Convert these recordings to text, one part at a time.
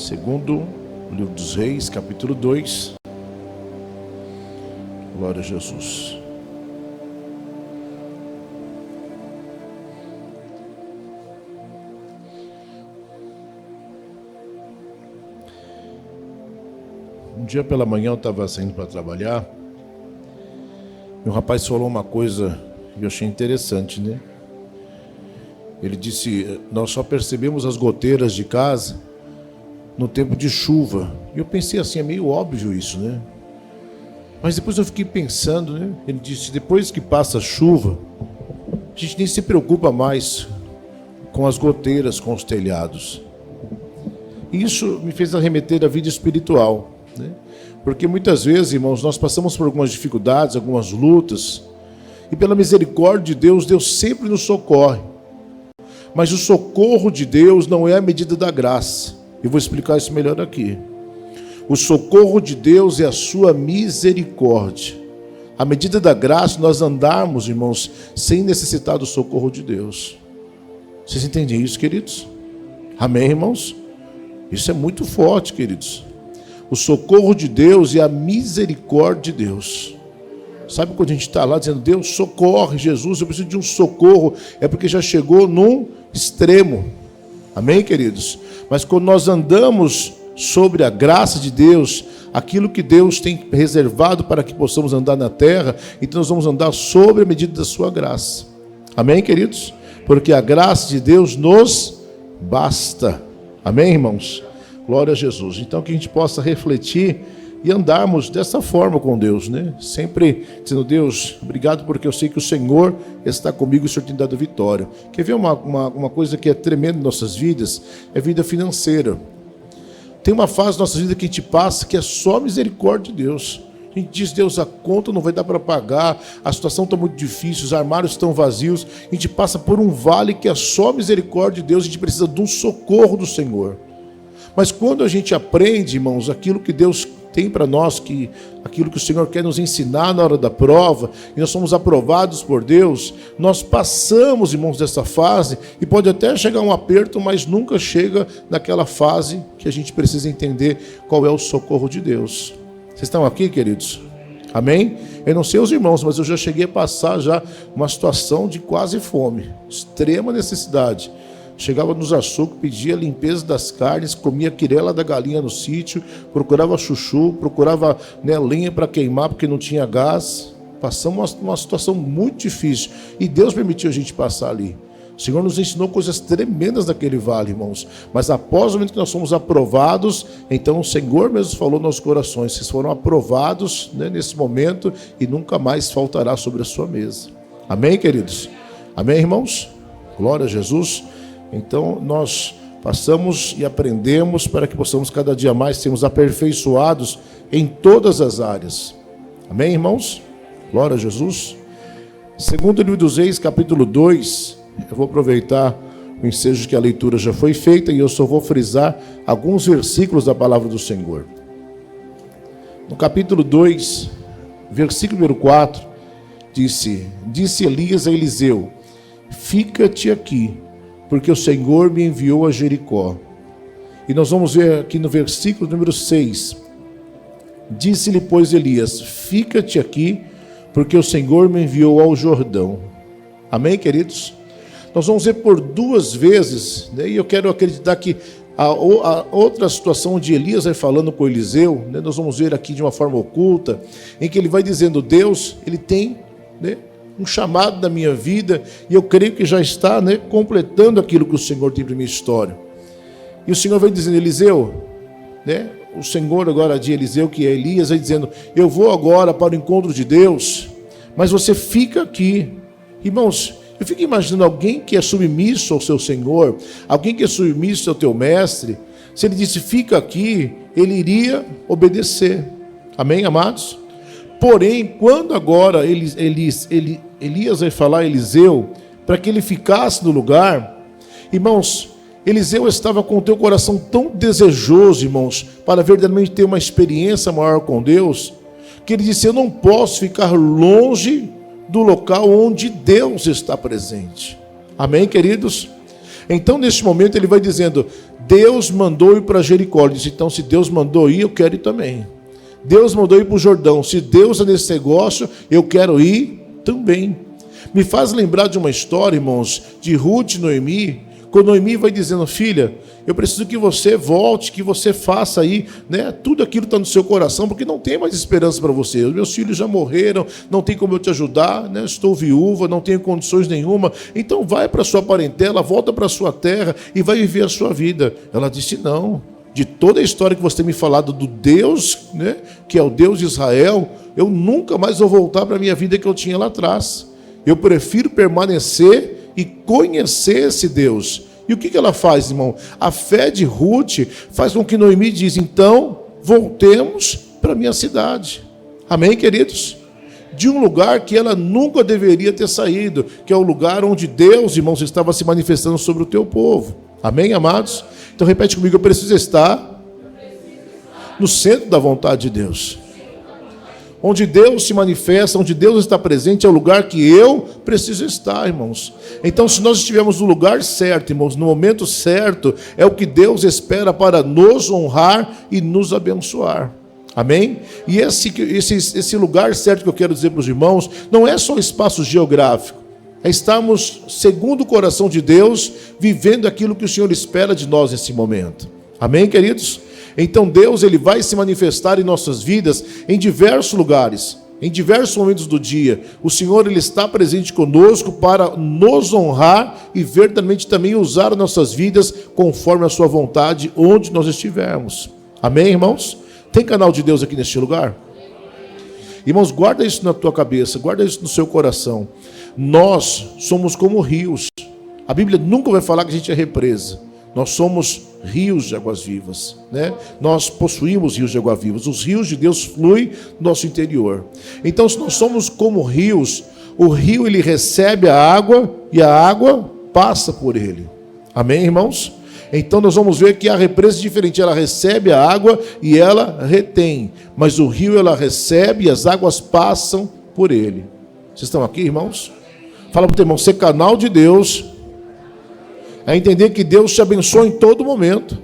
Segundo o livro dos Reis, capítulo 2. Glória a Jesus. Um dia pela manhã eu estava saindo para trabalhar e o rapaz falou uma coisa que eu achei interessante, né? Ele disse: nós só percebemos as goteiras de casa no tempo de chuva. E eu pensei assim, é meio óbvio isso, né? Mas depois eu fiquei pensando, né? Ele disse: depois que passa a chuva, a gente nem se preocupa mais com as goteiras, com os telhados. E isso me fez arremeter à vida espiritual, né? Porque muitas vezes, irmãos, nós passamos por algumas dificuldades, algumas lutas, e pela misericórdia de Deus, Deus sempre nos socorre. Mas o socorro de Deus não é a medida da graça. Eu vou explicar isso melhor aqui. O socorro de Deus é a sua misericórdia. A medida da graça, nós andarmos, irmãos, sem necessitar do socorro de Deus. Vocês entendem isso, queridos? Amém, irmãos? Isso é muito forte, queridos. O socorro de Deus e a misericórdia de Deus. Sabe quando a gente está lá dizendo: Deus, socorre, Jesus, eu preciso de um socorro, é porque já chegou num extremo. Amém, queridos? Mas quando nós andamos sobre a graça de Deus, aquilo que Deus tem reservado para que possamos andar na terra, então nós vamos andar sobre a medida da sua graça. Amém, queridos? Porque a graça de Deus nos basta. Amém, irmãos? Glória a Jesus. Então que a gente possa refletir e andarmos dessa forma com Deus, né? Sempre dizendo: Deus, obrigado porque eu sei que o Senhor está comigo e o Senhor tem dado vitória. Quer ver uma coisa que é tremenda em nossas vidas? É vida financeira. Tem uma fase da nossa vida que a gente passa que é só misericórdia de Deus. A gente diz: Deus, a conta não vai dar para pagar, a situação está muito difícil, os armários estão vazios. A gente passa por um vale que é só misericórdia de Deus, a gente precisa de um socorro do Senhor. Mas quando a gente aprende, irmãos, aquilo que Deus tem para nós, aquilo que o Senhor quer nos ensinar na hora da prova, e nós somos aprovados por Deus, nós passamos, irmãos, dessa fase, e pode até chegar um aperto, mas nunca chega naquela fase que a gente precisa entender qual é o socorro de Deus. Vocês estão aqui, queridos? Amém? Eu não sei os irmãos, mas eu já cheguei a passar já uma situação de quase fome, extrema necessidade. Chegava nos açougues, pedia limpeza das carnes, comia quirela da galinha no sítio, procurava chuchu, procurava, né, lenha para queimar porque não tinha gás. Passamos uma situação muito difícil e Deus permitiu a gente passar ali. O Senhor nos ensinou coisas tremendas naquele vale, irmãos. Mas após o momento que nós fomos aprovados, então o Senhor mesmo falou nos nossos corações: vocês foram aprovados, né, nesse momento, e nunca mais faltará sobre a sua mesa. Amém, queridos? Amém, irmãos? Glória a Jesus. Então nós passamos e aprendemos para que possamos cada dia mais sermos aperfeiçoados em todas as áreas. Amém, irmãos? Glória a Jesus. Segundo o livro dos Reis, capítulo 2, eu vou aproveitar o ensejo que a leitura já foi feita e eu só vou frisar alguns versículos da palavra do Senhor. No capítulo 2, versículo número 4, disse Elias a Eliseu: fica-te aqui, porque o Senhor me enviou a Jericó. E nós vamos ver aqui no versículo número 6. Disse-lhe, pois, Elias: fica-te aqui, porque o Senhor me enviou ao Jordão. Amém, queridos? Nós vamos ver por duas vezes, né? E eu quero acreditar que a outra situação onde Elias vai falando com Eliseu, né? Nós vamos ver aqui de uma forma oculta, em que ele vai dizendo: Deus, ele tem, né, um chamado na minha vida, e eu creio que já está, né, completando aquilo que o Senhor tem para a minha história. E o Senhor vai dizendo: Eliseu, né, o Senhor agora de Eliseu, que é Elias, vai dizendo: eu vou agora para o encontro de Deus, mas você fica aqui. Irmãos, eu fico imaginando alguém que é submisso ao seu Senhor, alguém que é submisso ao teu mestre. Se ele disse: fica aqui, ele iria obedecer. Amém, amados? Porém, quando agora Elias vai falar a Eliseu para que ele ficasse no lugar, irmãos, Eliseu estava com o teu coração tão desejoso, irmãos, para verdadeiramente ter uma experiência maior com Deus, que ele disse: eu não posso ficar longe do local onde Deus está presente. Amém, queridos? Então, neste momento, ele vai dizendo: Deus mandou ir para Jericó. Ele disse, então se Deus mandou ir, eu quero ir também. Deus mandou ir para o Jordão. Se Deus é nesse negócio, eu quero ir também. Me faz lembrar de uma história, irmãos, de Ruth e Noemi, quando Noemi vai dizendo, filha, eu preciso que você volte, que você faça aí, né, tudo aquilo que está no seu coração, porque não tem mais esperança para você. Os meus filhos já morreram, não tem como eu te ajudar, né, estou viúva, não tenho condições nenhuma. Então vai para a sua parentela, volta para a sua terra e vai viver a sua vida. Ela disse, não, de toda a história que você tem me falado do Deus, né, que é o Deus de Israel, eu nunca mais vou voltar para a minha vida que eu tinha lá atrás. Eu prefiro permanecer e conhecer esse Deus. E o que ela faz, irmão? A fé de Ruth faz com que Noemi diz, então, voltemos para a minha cidade. Amém, queridos? De um lugar que ela nunca deveria ter saído, que é o lugar onde Deus, irmãos, estava se manifestando sobre o teu povo. Amém, amados? Então repete comigo, eu preciso estar no centro da vontade de Deus. Onde Deus se manifesta, onde Deus está presente, é o lugar que eu preciso estar, irmãos. Então, se nós estivermos no lugar certo, irmãos, no momento certo, é o que Deus espera para nos honrar e nos abençoar. Amém? E esse lugar certo que eu quero dizer para os irmãos, não é só espaço geográfico, é estarmos, segundo o coração de Deus, vivendo aquilo que o Senhor espera de nós nesse momento. Amém, queridos? Então Deus, Ele vai se manifestar em nossas vidas em diversos lugares, em diversos momentos do dia. O Senhor, Ele está presente conosco para nos honrar e verdadeiramente também usar nossas vidas conforme a sua vontade, onde nós estivermos. Amém, irmãos? Tem canal de Deus aqui neste lugar? Irmãos, guarda isso na tua cabeça, guarda isso no seu coração. Nós somos como rios. A Bíblia nunca vai falar que a gente é represa. Nós somos rios de águas vivas, né? Nós possuímos rios de água vivas. Os rios de Deus fluem no nosso interior. Então, se nós somos como rios, o rio ele recebe a água e a água passa por ele. Amém, irmãos? Então nós vamos ver que a represa é diferente. Ela recebe a água e ela retém. Mas o rio ela recebe e as águas passam por ele. Vocês estão aqui, irmãos? Fala para o teu irmão, ser canal de Deus é entender que Deus te abençoa em todo momento.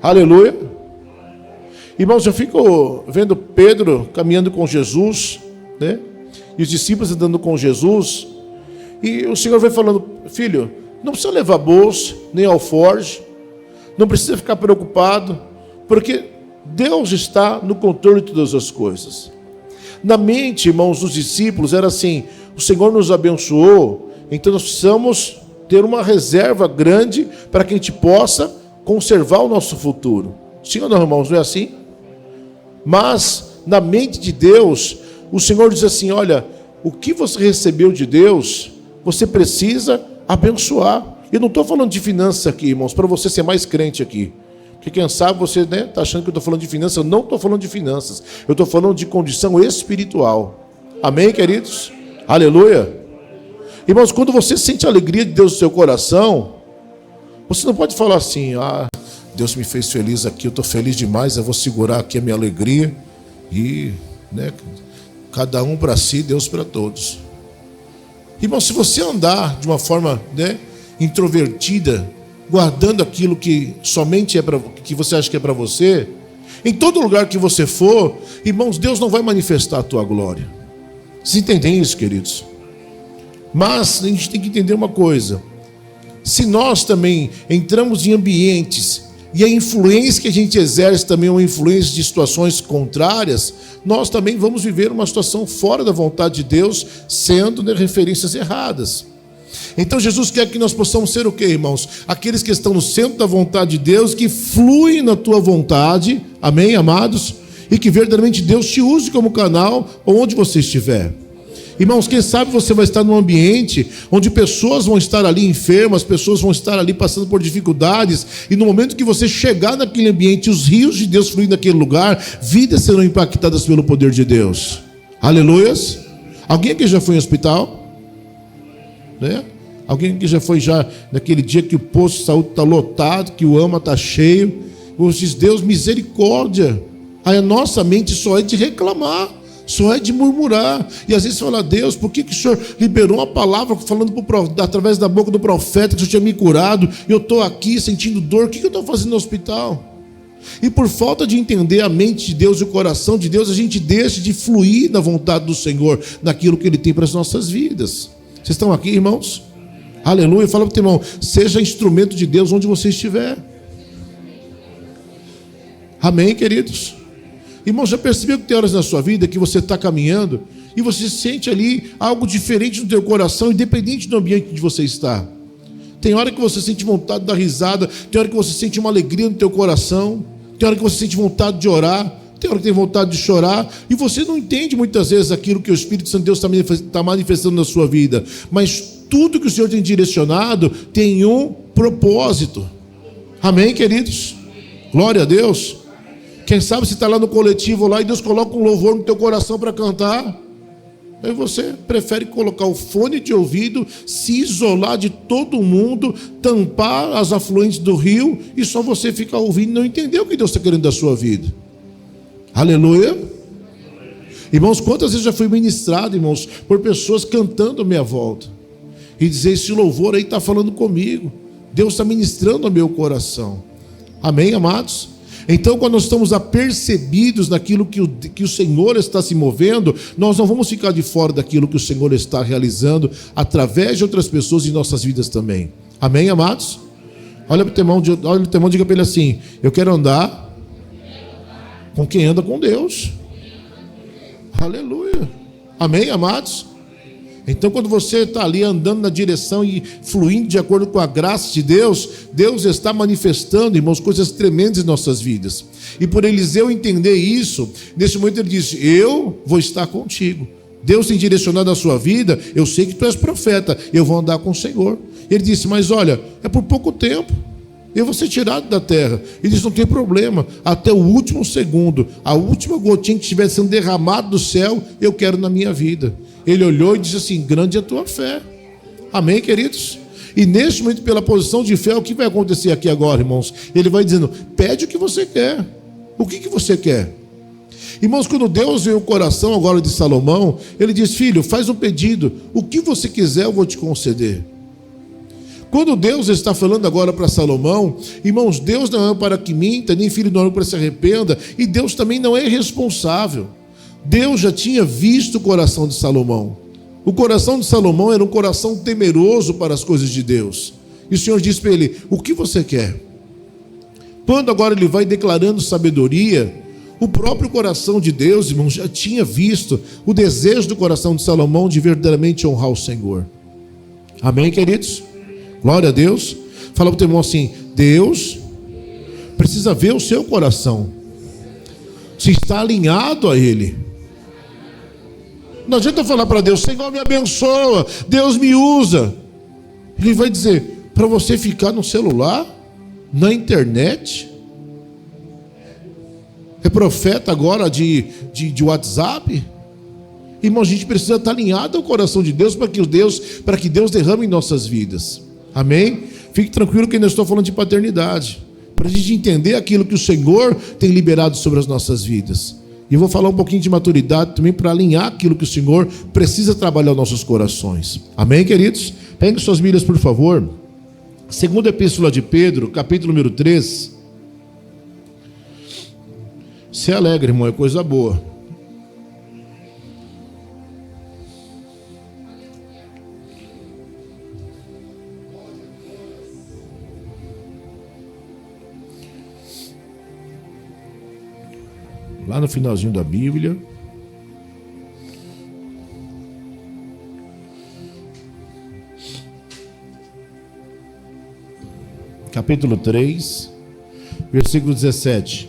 Aleluia. Irmãos, eu fico vendo Pedro caminhando com Jesus, né? E os discípulos andando com Jesus. E o Senhor vai falando, filho, não precisa levar bolsa, nem alforje. Não precisa ficar preocupado, porque Deus está no controle de todas as coisas. Na mente, irmãos, dos discípulos era assim, o Senhor nos abençoou, então nós precisamos ter uma reserva grande para que a gente possa conservar o nosso futuro. Sim ou não, irmãos? Não é assim? Mas, na mente de Deus, o Senhor diz assim, olha, o que você recebeu de Deus, você precisa abençoar. Eu não estou falando de finanças aqui, irmãos, para você ser mais crente aqui. Porque quem sabe você está achando que eu estou falando de finanças. Eu não estou falando de finanças. Eu estou falando de condição espiritual. Amém, queridos? Aleluia. Irmãos, quando você sente a alegria de Deus no seu coração, você não pode falar assim, Deus me fez feliz aqui, eu estou feliz demais, eu vou segurar aqui a minha alegria. E, né, cada um para si, Deus para todos. Irmão, se você andar de uma forma, né, introvertida, guardando aquilo que somente é que você acha que é para você, em todo lugar que você for, irmãos, Deus não vai manifestar a tua glória. Vocês entendem isso, queridos? Mas a gente tem que entender uma coisa. Se nós também entramos em ambientes e a influência que a gente exerce também é uma influência de situações contrárias, nós também vamos viver uma situação fora da vontade de Deus, sendo, né, referências erradas. Então Jesus quer que nós possamos ser o quê, irmãos? Aqueles que estão no centro da vontade de Deus, que fluem na tua vontade, amém, amados? E que verdadeiramente Deus te use como canal onde você estiver. Irmãos, quem sabe você vai estar num ambiente onde pessoas vão estar ali enfermas, pessoas vão estar ali passando por dificuldades, e no momento que você chegar naquele ambiente, os rios de Deus fluindo naquele lugar, vidas serão impactadas pelo poder de Deus. Aleluias. Alguém aqui já foi em hospital? Né? Alguém que já foi naquele dia que o posto de saúde está lotado, que o AMA está cheio, você diz, Deus, misericórdia. Aí a nossa mente só é de reclamar, Só é de murmurar. E às vezes você fala: Deus, por que o Senhor liberou uma palavra falando através da boca do profeta que o Senhor tinha me curado, e eu estou aqui sentindo dor? O que eu estou fazendo no hospital? E por falta de entender a mente de Deus e o coração de Deus, a gente deixa de fluir na vontade do Senhor, naquilo que Ele tem para as nossas vidas. Vocês estão aqui, irmãos? Aleluia. Fala para o teu irmão: seja instrumento de Deus onde você estiver. Amém, queridos? Irmão, já percebeu que tem horas na sua vida que você está caminhando e você sente ali algo diferente no teu coração, independente do ambiente onde você está? Tem hora que você sente vontade de dar risada, tem hora que você sente uma alegria no teu coração, tem hora que você sente vontade de orar, tem hora que tem vontade de chorar, e você não entende muitas vezes aquilo que o Espírito Santo de Deus está manifestando na sua vida, mas tudo que o Senhor tem direcionado tem um propósito. Amém, queridos? Glória a Deus. Quem sabe você está lá no coletivo lá e Deus coloca um louvor no teu coração para cantar, aí você prefere colocar o fone de ouvido, se isolar de todo mundo, tampar as afluentes do rio e só você ficar ouvindo e não entender o que Deus está querendo da sua vida. Aleluia. Irmãos, quantas vezes já fui ministrado, irmãos, por pessoas cantando à minha volta e dizer: esse louvor aí está falando comigo, Deus está ministrando ao meu coração. Amém, amados? Então, quando nós estamos apercebidos naquilo que o Senhor está se movendo, nós não vamos ficar de fora daquilo que o Senhor está realizando através de outras pessoas em nossas vidas também. Amém, amados? Olha para o teu irmão, diga para ele assim: eu quero andar com quem anda com Deus. Aleluia. Amém, amados? Então, quando você está ali andando na direção e fluindo de acordo com a graça de Deus, Deus está manifestando, irmãos, coisas tremendas em nossas vidas. E por Eliseu entender isso, nesse momento ele disse: eu vou estar contigo. Deus tem direcionado a sua vida, eu sei que tu és profeta, eu vou andar com o Senhor. Ele disse: mas olha, é por pouco tempo, eu vou ser tirado da terra. Ele disse: não tem problema, até o último segundo, a última gotinha que estiver sendo derramada do céu, eu quero na minha vida. Ele olhou e disse assim: grande é a tua fé. Amém, queridos? E neste momento, pela posição de fé, o que vai acontecer aqui agora, irmãos? Ele vai dizendo: pede o que você quer. O que você quer? Irmãos, quando Deus veio o coração agora de Salomão, ele diz: filho, faz um pedido, o que você quiser eu vou te conceder. Quando Deus está falando agora para Salomão, irmãos, Deus não é para que minta, nem filho não é para que se arrependa, e Deus também não é irresponsável. Deus já tinha visto o coração de Salomão. O coração de Salomão era um coração temeroso para as coisas de Deus. E o Senhor disse para ele: o que você quer? Quando agora ele vai declarando sabedoria, o próprio coração de Deus, irmãos, já tinha visto o desejo do coração de Salomão de verdadeiramente honrar o Senhor. Amém, queridos? Glória a Deus. Fala para o teu irmão assim: Deus precisa ver o seu coração, se está alinhado a Ele. Não adianta falar para Deus: Senhor, me abençoa, Deus me usa. Ele vai dizer: para você ficar no celular, na internet, é profeta agora de WhatsApp. Irmão, a gente precisa estar alinhado ao coração de Deus para que Deus derrame em nossas vidas. Amém? Fique tranquilo que eu ainda estou falando de paternidade, para a gente entender aquilo que o Senhor tem liberado sobre as nossas vidas. E eu vou falar um pouquinho de maturidade também para alinhar aquilo que o Senhor precisa trabalhar nos nossos corações. Amém, queridos? Peguem suas Bíblias, por favor. Segunda Epístola de Pedro, capítulo número 3. Se alegre, irmão, é coisa boa. Lá no finalzinho da Bíblia. Capítulo 3, versículo 17.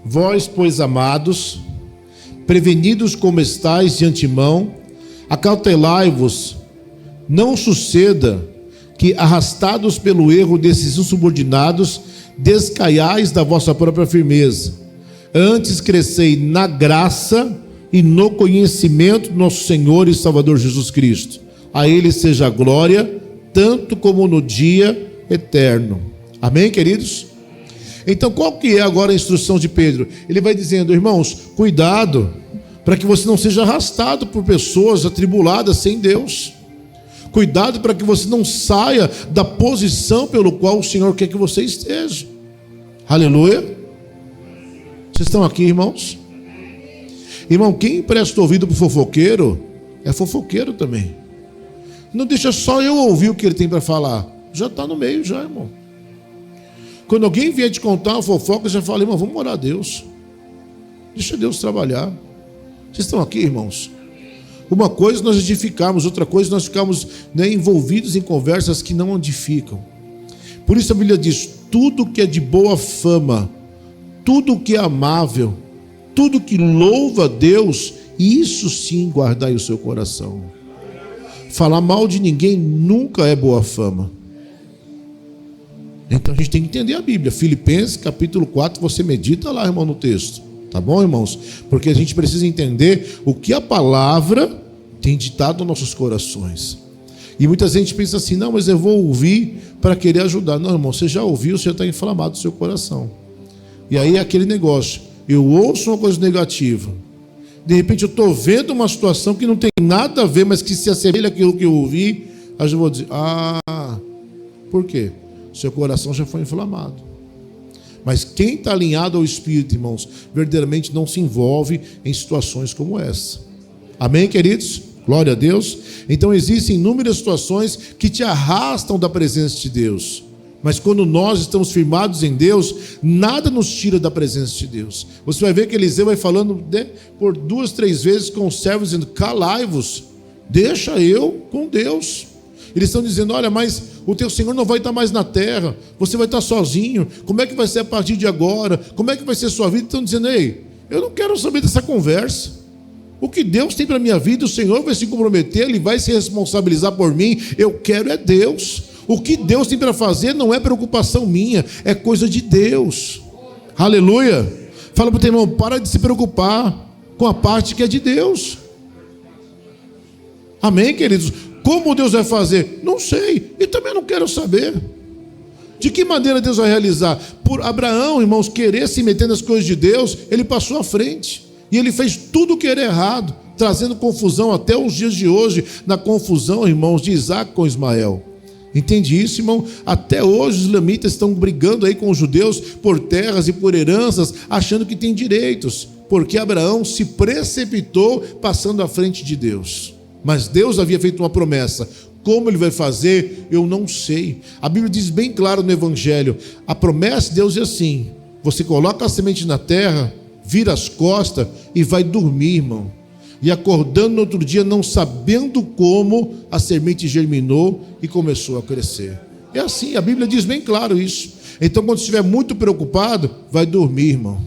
Vós, pois, amados, prevenidos como estáis de antemão, acautelai-vos, não suceda que, arrastados pelo erro desses insubordinados, descaiais da vossa própria firmeza. Antes crescei na graça e no conhecimento do nosso Senhor e Salvador Jesus Cristo. A Ele seja a glória, tanto como no dia eterno. Amém, queridos? Então qual que é agora a instrução de Pedro? Ele vai dizendo: irmãos, cuidado, para que você não seja arrastado por pessoas atribuladas sem Deus. Cuidado para que você não saia da posição pelo qual o Senhor quer que você esteja. Aleluia. Vocês estão aqui, irmãos? Irmão, quem empresta ouvido para o fofoqueiro, é fofoqueiro também. Não deixa só eu ouvir o que ele tem para falar. Já está no meio já, irmão. Quando alguém vier te contar uma fofoca, já fala: irmão, vamos orar a Deus. Deixa Deus trabalhar. Vocês estão aqui, irmãos? Uma coisa nós edificarmos, outra coisa nós ficarmos envolvidos em conversas que não edificam. Por isso a Bíblia diz: tudo que é de boa fama, tudo que é amável, tudo que louva a Deus, isso sim guardai o seu coração. Falar mal de ninguém nunca é boa fama. Então a gente tem que entender a Bíblia. Filipenses capítulo 4, você medita lá, irmão, no texto. Tá bom, irmãos? Porque a gente precisa entender o que a palavra tem ditado aos nossos corações. E muita gente pensa assim: não, mas eu vou ouvir para querer ajudar. Não, irmão, você já ouviu, você já está inflamado no seu coração. E aí é aquele negócio: eu ouço uma coisa negativa, de repente eu estou vendo uma situação que não tem nada a ver, mas que se assemelha àquilo que eu ouvi. Aí eu vou dizer: por quê? Seu coração já foi inflamado. Mas quem está alinhado ao Espírito, irmãos, verdadeiramente não se envolve em situações como essa. Amém, queridos? Glória a Deus. Então existem inúmeras situações que te arrastam da presença de Deus. Mas quando nós estamos firmados em Deus, nada nos tira da presença de Deus. Você vai ver que Eliseu vai falando por 2, 3 vezes com os servos, dizendo: calai-vos, deixa eu com Deus. Eles estão dizendo: olha, mas o teu Senhor não vai estar mais na terra, você vai estar sozinho, como é que vai ser a partir de agora? Como é que vai ser a sua vida? Estão dizendo: ei, eu não quero saber dessa conversa. O que Deus tem para a minha vida, o Senhor vai se comprometer, Ele vai se responsabilizar por mim. Eu quero é Deus. O que Deus tem para fazer não é preocupação minha, é coisa de Deus. Aleluia. Fala para o teu irmão: para de se preocupar com a parte que é de Deus. Amém, queridos? Como Deus vai fazer? Não sei, e também não quero saber. De que maneira Deus vai realizar? Por Abraão, irmãos, querer se meter nas coisas de Deus, ele passou à frente. E ele fez tudo o que era errado, trazendo confusão até os dias de hoje, na confusão, irmãos, de Isaac com Ismael. Entende isso, irmão? Até hoje os islamitas estão brigando aí com os judeus por terras e por heranças, achando que tem direitos, porque Abraão se precipitou passando à frente de Deus. Mas Deus havia feito uma promessa. Como Ele vai fazer, eu não sei. A Bíblia diz bem claro no Evangelho: a promessa de Deus é assim: você coloca a semente na terra, vira as costas e vai dormir, irmão. E acordando no outro dia, não sabendo como, a semente germinou e começou a crescer. É assim, a Bíblia diz bem claro isso. Então, quando estiver muito preocupado, vai dormir, irmão.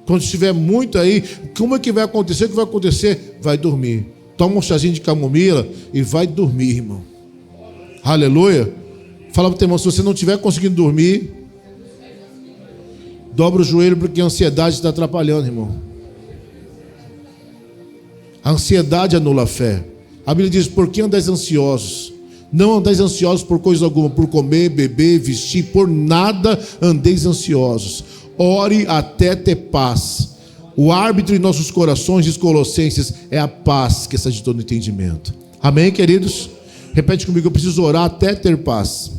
Quando estiver muito aí, como é que vai acontecer? O que vai acontecer? Vai dormir. Toma um chazinho de camomila e vai dormir, irmão. Aleluia. Fala para o teu irmão: se você não estiver conseguindo dormir, dobra o joelho, porque a ansiedade está atrapalhando, irmão. A ansiedade anula a fé. A Bíblia diz: por que andais ansiosos? Não andais ansiosos por coisa alguma, por comer, beber, vestir, por nada andeis ansiosos. Ore até ter paz. O árbitro em nossos corações, diz Colossenses, é a paz que excede todo entendimento. Amém, queridos? Repete comigo: eu preciso orar até ter paz.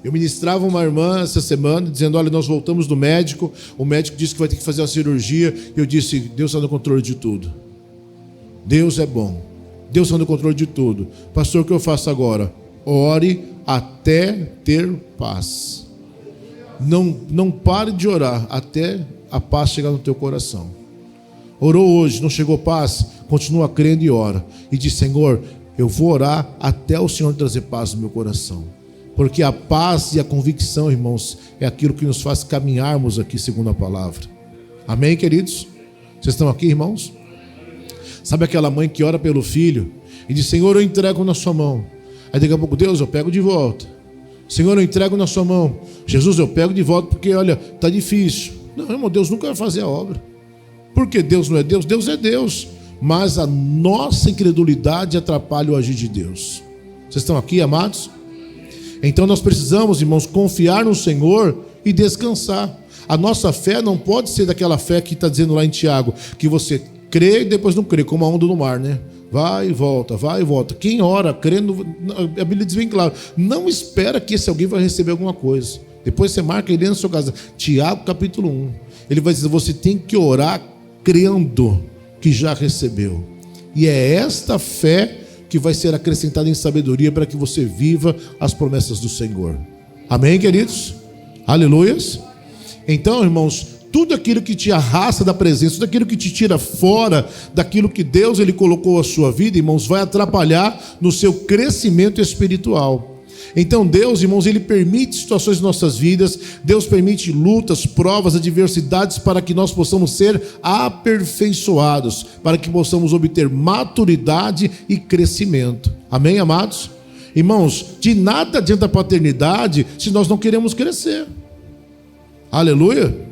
Eu ministrava uma irmã essa semana, dizendo: olha, nós voltamos do médico, o médico disse que vai ter que fazer uma cirurgia. Eu disse: Deus está no controle de tudo. Deus é bom. Deus está no controle de tudo. Pastor, o que eu faço agora? Ore até ter paz. Não pare de orar até a paz chegar no teu coração. Orou hoje, não chegou paz? Continua crendo e ora. E diz: Senhor, eu vou orar até o Senhor trazer paz no meu coração. Porque a paz e a convicção, irmãos, é aquilo que nos faz caminharmos aqui segundo a palavra. Amém, queridos? Vocês estão aqui, irmãos? Sabe aquela mãe que ora pelo filho e diz: Senhor, eu entrego na sua mão. Aí daqui a pouco: Deus, eu pego de volta. Senhor, eu entrego na sua mão. Jesus, eu pego de volta porque, olha, está difícil. Não, irmão, Deus nunca vai fazer a obra. Porque Deus não é Deus? Deus é Deus. Mas a nossa incredulidade atrapalha o agir de Deus. Vocês estão aqui, amados? Então nós precisamos, irmãos, confiar no Senhor e descansar. A nossa fé não pode ser daquela fé que está dizendo lá em Tiago, que você crê e depois não crê, como a onda no mar, né? Vai e volta, vai e volta. Quem ora crendo, a Bíblia diz bem claro, não espera que esse alguém vai receber alguma coisa. Depois você marca ele na sua casa. Tiago capítulo 1. Ele vai dizer, você tem que orar crendo que já recebeu. E é esta fé que vai ser acrescentada em sabedoria para que você viva as promessas do Senhor. Amém, queridos? Aleluias. Então, irmãos, tudo aquilo que te arrasta da presença, tudo aquilo que te tira fora daquilo que Deus ele colocou a sua vida, irmãos, vai atrapalhar no seu crescimento espiritual. Então Deus, irmãos, Ele permite situações em nossas vidas, Deus permite lutas, provas, adversidades para que nós possamos ser aperfeiçoados, para que possamos obter maturidade e crescimento. Amém, amados? Irmãos, de nada adianta a paternidade se nós não queremos crescer. Aleluia!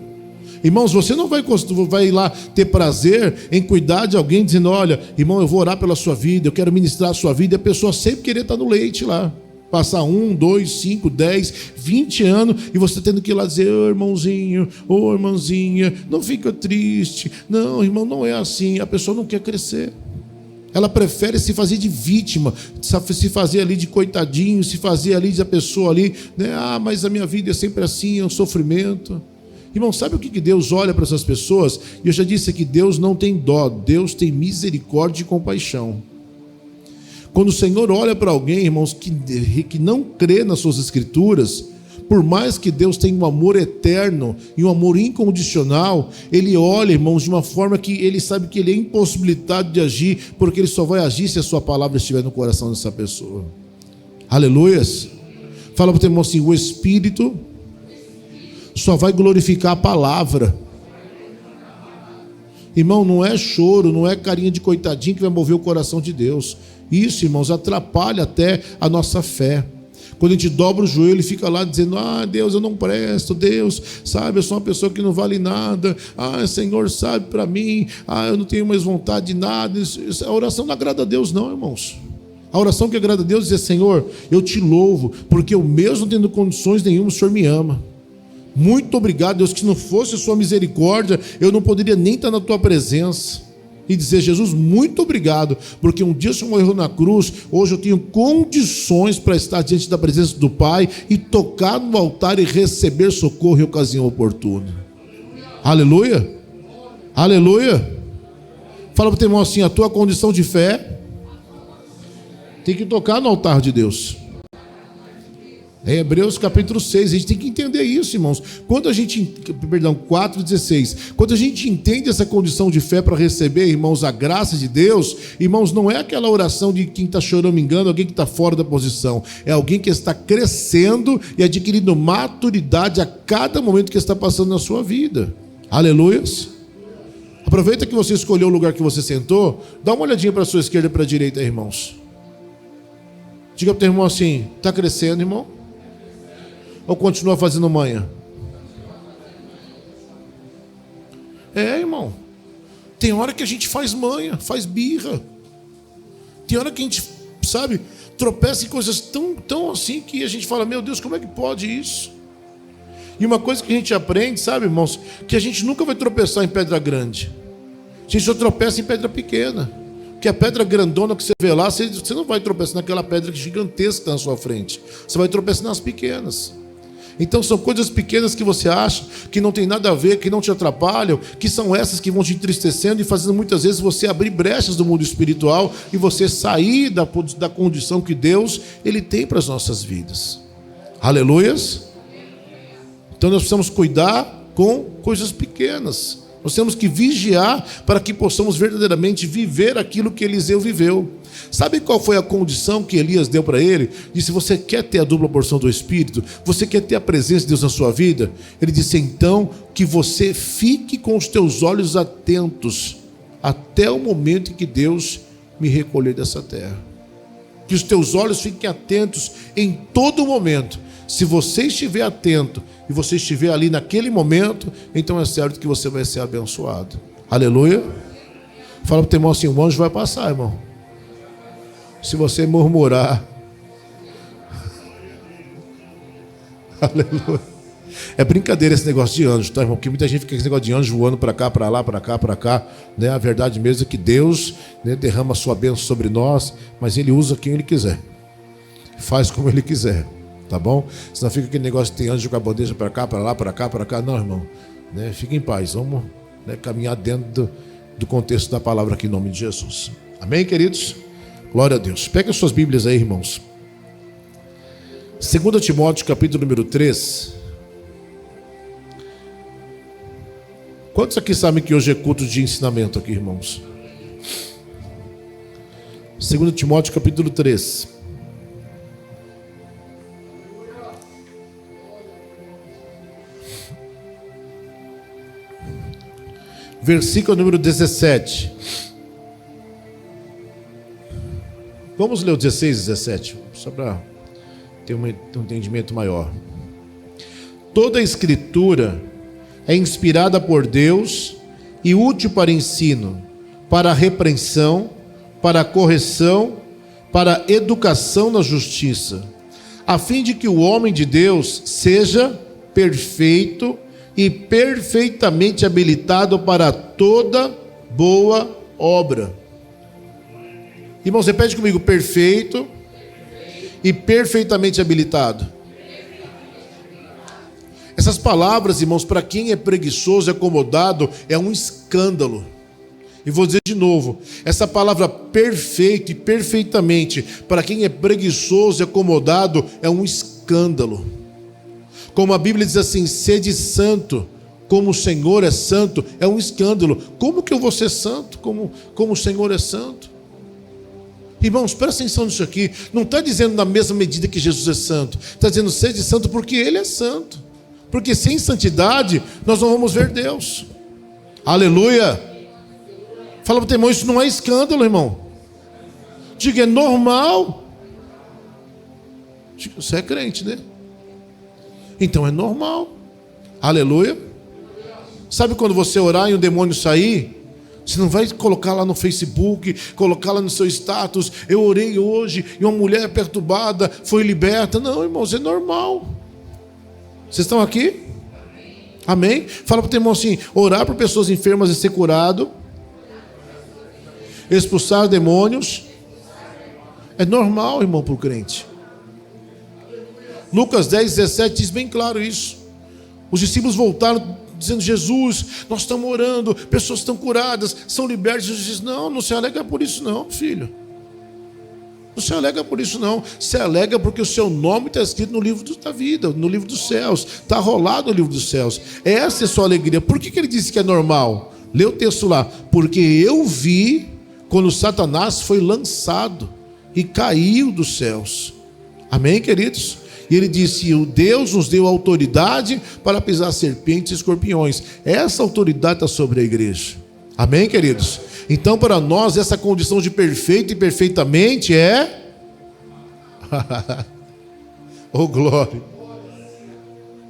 Irmãos, você não vai lá ter prazer em cuidar de alguém dizendo, olha, irmão, eu vou orar pela sua vida, eu quero ministrar a sua vida, e a pessoa sempre querer estar no leite lá. Passar 1, 2, 5, 10, 20 anos e você tendo que ir lá dizer, ô irmãozinho, ô irmãzinha, não fica triste. Não, irmão, não é assim. A pessoa não quer crescer. Ela prefere se fazer de vítima, se fazer ali de coitadinho, se fazer ali de a pessoa ali, né? Ah, mas a minha vida é sempre assim, é um sofrimento. Irmão, sabe o que Deus olha para essas pessoas? E eu já disse que Deus não tem dó, Deus tem misericórdia e compaixão. Quando o Senhor olha para alguém, irmãos, que não crê nas suas escrituras, por mais que Deus tenha um amor eterno e um amor incondicional, Ele olha, irmãos, de uma forma que Ele sabe que Ele é impossibilitado de agir, porque Ele só vai agir se a sua palavra estiver no coração dessa pessoa. Aleluias. Fala para o teu irmão assim, o Espírito só vai glorificar a palavra. Irmão, não é choro, não é carinha de coitadinho que vai mover o coração de Deus. Isso, irmãos, atrapalha até a nossa fé. Quando a gente dobra o joelho e fica lá dizendo, ah, Deus, eu não presto, Deus, sabe, eu sou uma pessoa que não vale nada, ah, Senhor, sabe para mim, ah, eu não tenho mais vontade de nada. A oração não agrada a Deus não, irmãos. A oração que agrada a Deus é dizer, Senhor, eu te louvo, porque eu mesmo não tendo condições nenhuma, o Senhor me ama. Muito obrigado, Deus, que se não fosse a sua misericórdia, eu não poderia nem estar na tua presença. E dizer, Jesus, muito obrigado, porque um dia o Senhor morreu na cruz, hoje eu tenho condições para estar diante da presença do Pai e tocar no altar e receber socorro em ocasião oportuna. Aleluia, aleluia. Fala para o teu irmão assim, a tua condição de fé tem que tocar no altar de Deus. É Hebreus capítulo 6, a gente tem que entender isso, irmãos. Quando a gente, 4,16, quando a gente entende essa condição de fé para receber, irmãos, a graça de Deus, irmãos, não é aquela oração de quem está choramingando, alguém que está fora da posição, é alguém que está crescendo e adquirindo maturidade a cada momento que está passando na sua vida. Aleluias. Aproveita que você escolheu o lugar que você sentou, dá uma olhadinha para a sua esquerda e para a direita, irmãos. Diga para o teu irmão assim, está crescendo, irmão? Ou continua fazendo manha? É, irmão. Tem hora que a gente faz manha, faz birra. Tem hora que a gente, sabe, tropeça em coisas tão assim que a gente fala, meu Deus, como é que pode isso? E uma coisa que a gente aprende, sabe, irmãos, que a gente nunca vai tropeçar em pedra grande. A gente só tropeça em pedra pequena. Porque a pedra grandona que você vê lá, você não vai tropeçar naquela pedra gigantesca que está na sua frente. Você vai tropeçar nas pequenas. Então são coisas pequenas que você acha que não tem nada a ver, que não te atrapalham, que são essas que vão te entristecendo e fazendo muitas vezes você abrir brechas do mundo espiritual e você sair da condição que Deus Ele tem para as nossas vidas. Aleluias? Então nós precisamos cuidar com coisas pequenas. Nós temos que vigiar para que possamos verdadeiramente viver aquilo que Eliseu viveu. Sabe qual foi a condição que Elias deu para ele? Disse, você quer ter a dupla porção do Espírito? Você quer ter a presença de Deus na sua vida? Ele disse, então, que você fique com os teus olhos atentos até o momento em que Deus me recolher dessa terra. Que os teus olhos fiquem atentos em todo momento. Se você estiver atento e você estiver ali naquele momento, então é certo que você vai ser abençoado. Aleluia. Fala para o teu irmão assim, o anjo vai passar, irmão. Se você murmurar, Aleluia. É brincadeira esse negócio de anjo, tá, irmão? Porque muita gente fica com esse negócio de anjo voando para cá, para lá, para cá, para cá, né? A verdade mesmo é que Deus, né, derrama a sua bênção sobre nós, mas Ele usa quem Ele quiser. Faz como Ele quiser, tá bom? Senão fica aquele negócio de ter anjo com a bandeja para cá, para lá, para cá, para cá. Não, irmão, né? Fica em paz. Vamos, né, caminhar dentro do contexto da palavra aqui em nome de Jesus. Amém, queridos? Glória a Deus. Pega as suas Bíblias aí, irmãos. 2 Timóteo, capítulo número 3. Quantos aqui sabem que hoje é culto de ensinamento aqui, irmãos? 2 Timóteo, capítulo 3. Versículo número 17. Vamos ler o 16 e 17, só para ter um entendimento maior. Toda a Escritura é inspirada por Deus e útil para ensino, para a repreensão, para a correção, para a educação na justiça, a fim de que o homem de Deus seja perfeito e perfeitamente habilitado para toda boa obra. Irmãos, repete comigo: perfeito e perfeitamente habilitado. Essas palavras, irmãos, para quem é preguiçoso e acomodado, é um escândalo. E vou dizer de novo, essa palavra perfeito e perfeitamente, para quem é preguiçoso e acomodado, é um escândalo. Como a Bíblia diz assim: sede santo, como o Senhor é santo, é um escândalo. Como que eu vou ser santo, como o Senhor é santo? Irmãos, presta atenção nisso aqui. Não está dizendo na mesma medida que Jesus é santo. Está dizendo sede santo porque Ele é santo. Porque sem santidade nós não vamos ver Deus. Aleluia. Fala para o teu irmão: isso não é escândalo, irmão. Diga, é normal. Diga, você é crente, né? Então é normal. Aleluia. Sabe quando você orar e o demônio sair? Você não vai colocar lá no Facebook, colocar lá no seu status: eu orei hoje e uma mulher perturbada foi liberta. Não, irmãos, é normal. Vocês estão aqui? Amém? Fala para o teu irmão assim: orar por pessoas enfermas e ser curado, expulsar demônios, é normal, irmão, para o crente. Lucas 10, 17 diz bem claro isso. Os discípulos voltaram dizendo: Jesus, nós estamos orando, pessoas estão curadas, são libertas. Jesus diz: não se alega por isso não, filho. Não se alega por isso não. Se alega porque o seu nome está escrito no livro da vida, no livro dos céus. Está rolado no livro dos céus. Essa é a sua alegria. Por que ele disse que é normal? Lê o texto lá. Porque eu vi quando Satanás foi lançado e caiu dos céus. Amém, queridos? E ele disse: o Deus nos deu autoridade para pisar serpentes e escorpiões. Essa autoridade está sobre a igreja. Amém, queridos? Então, para nós, essa condição de perfeito e perfeitamente é... oh, glória.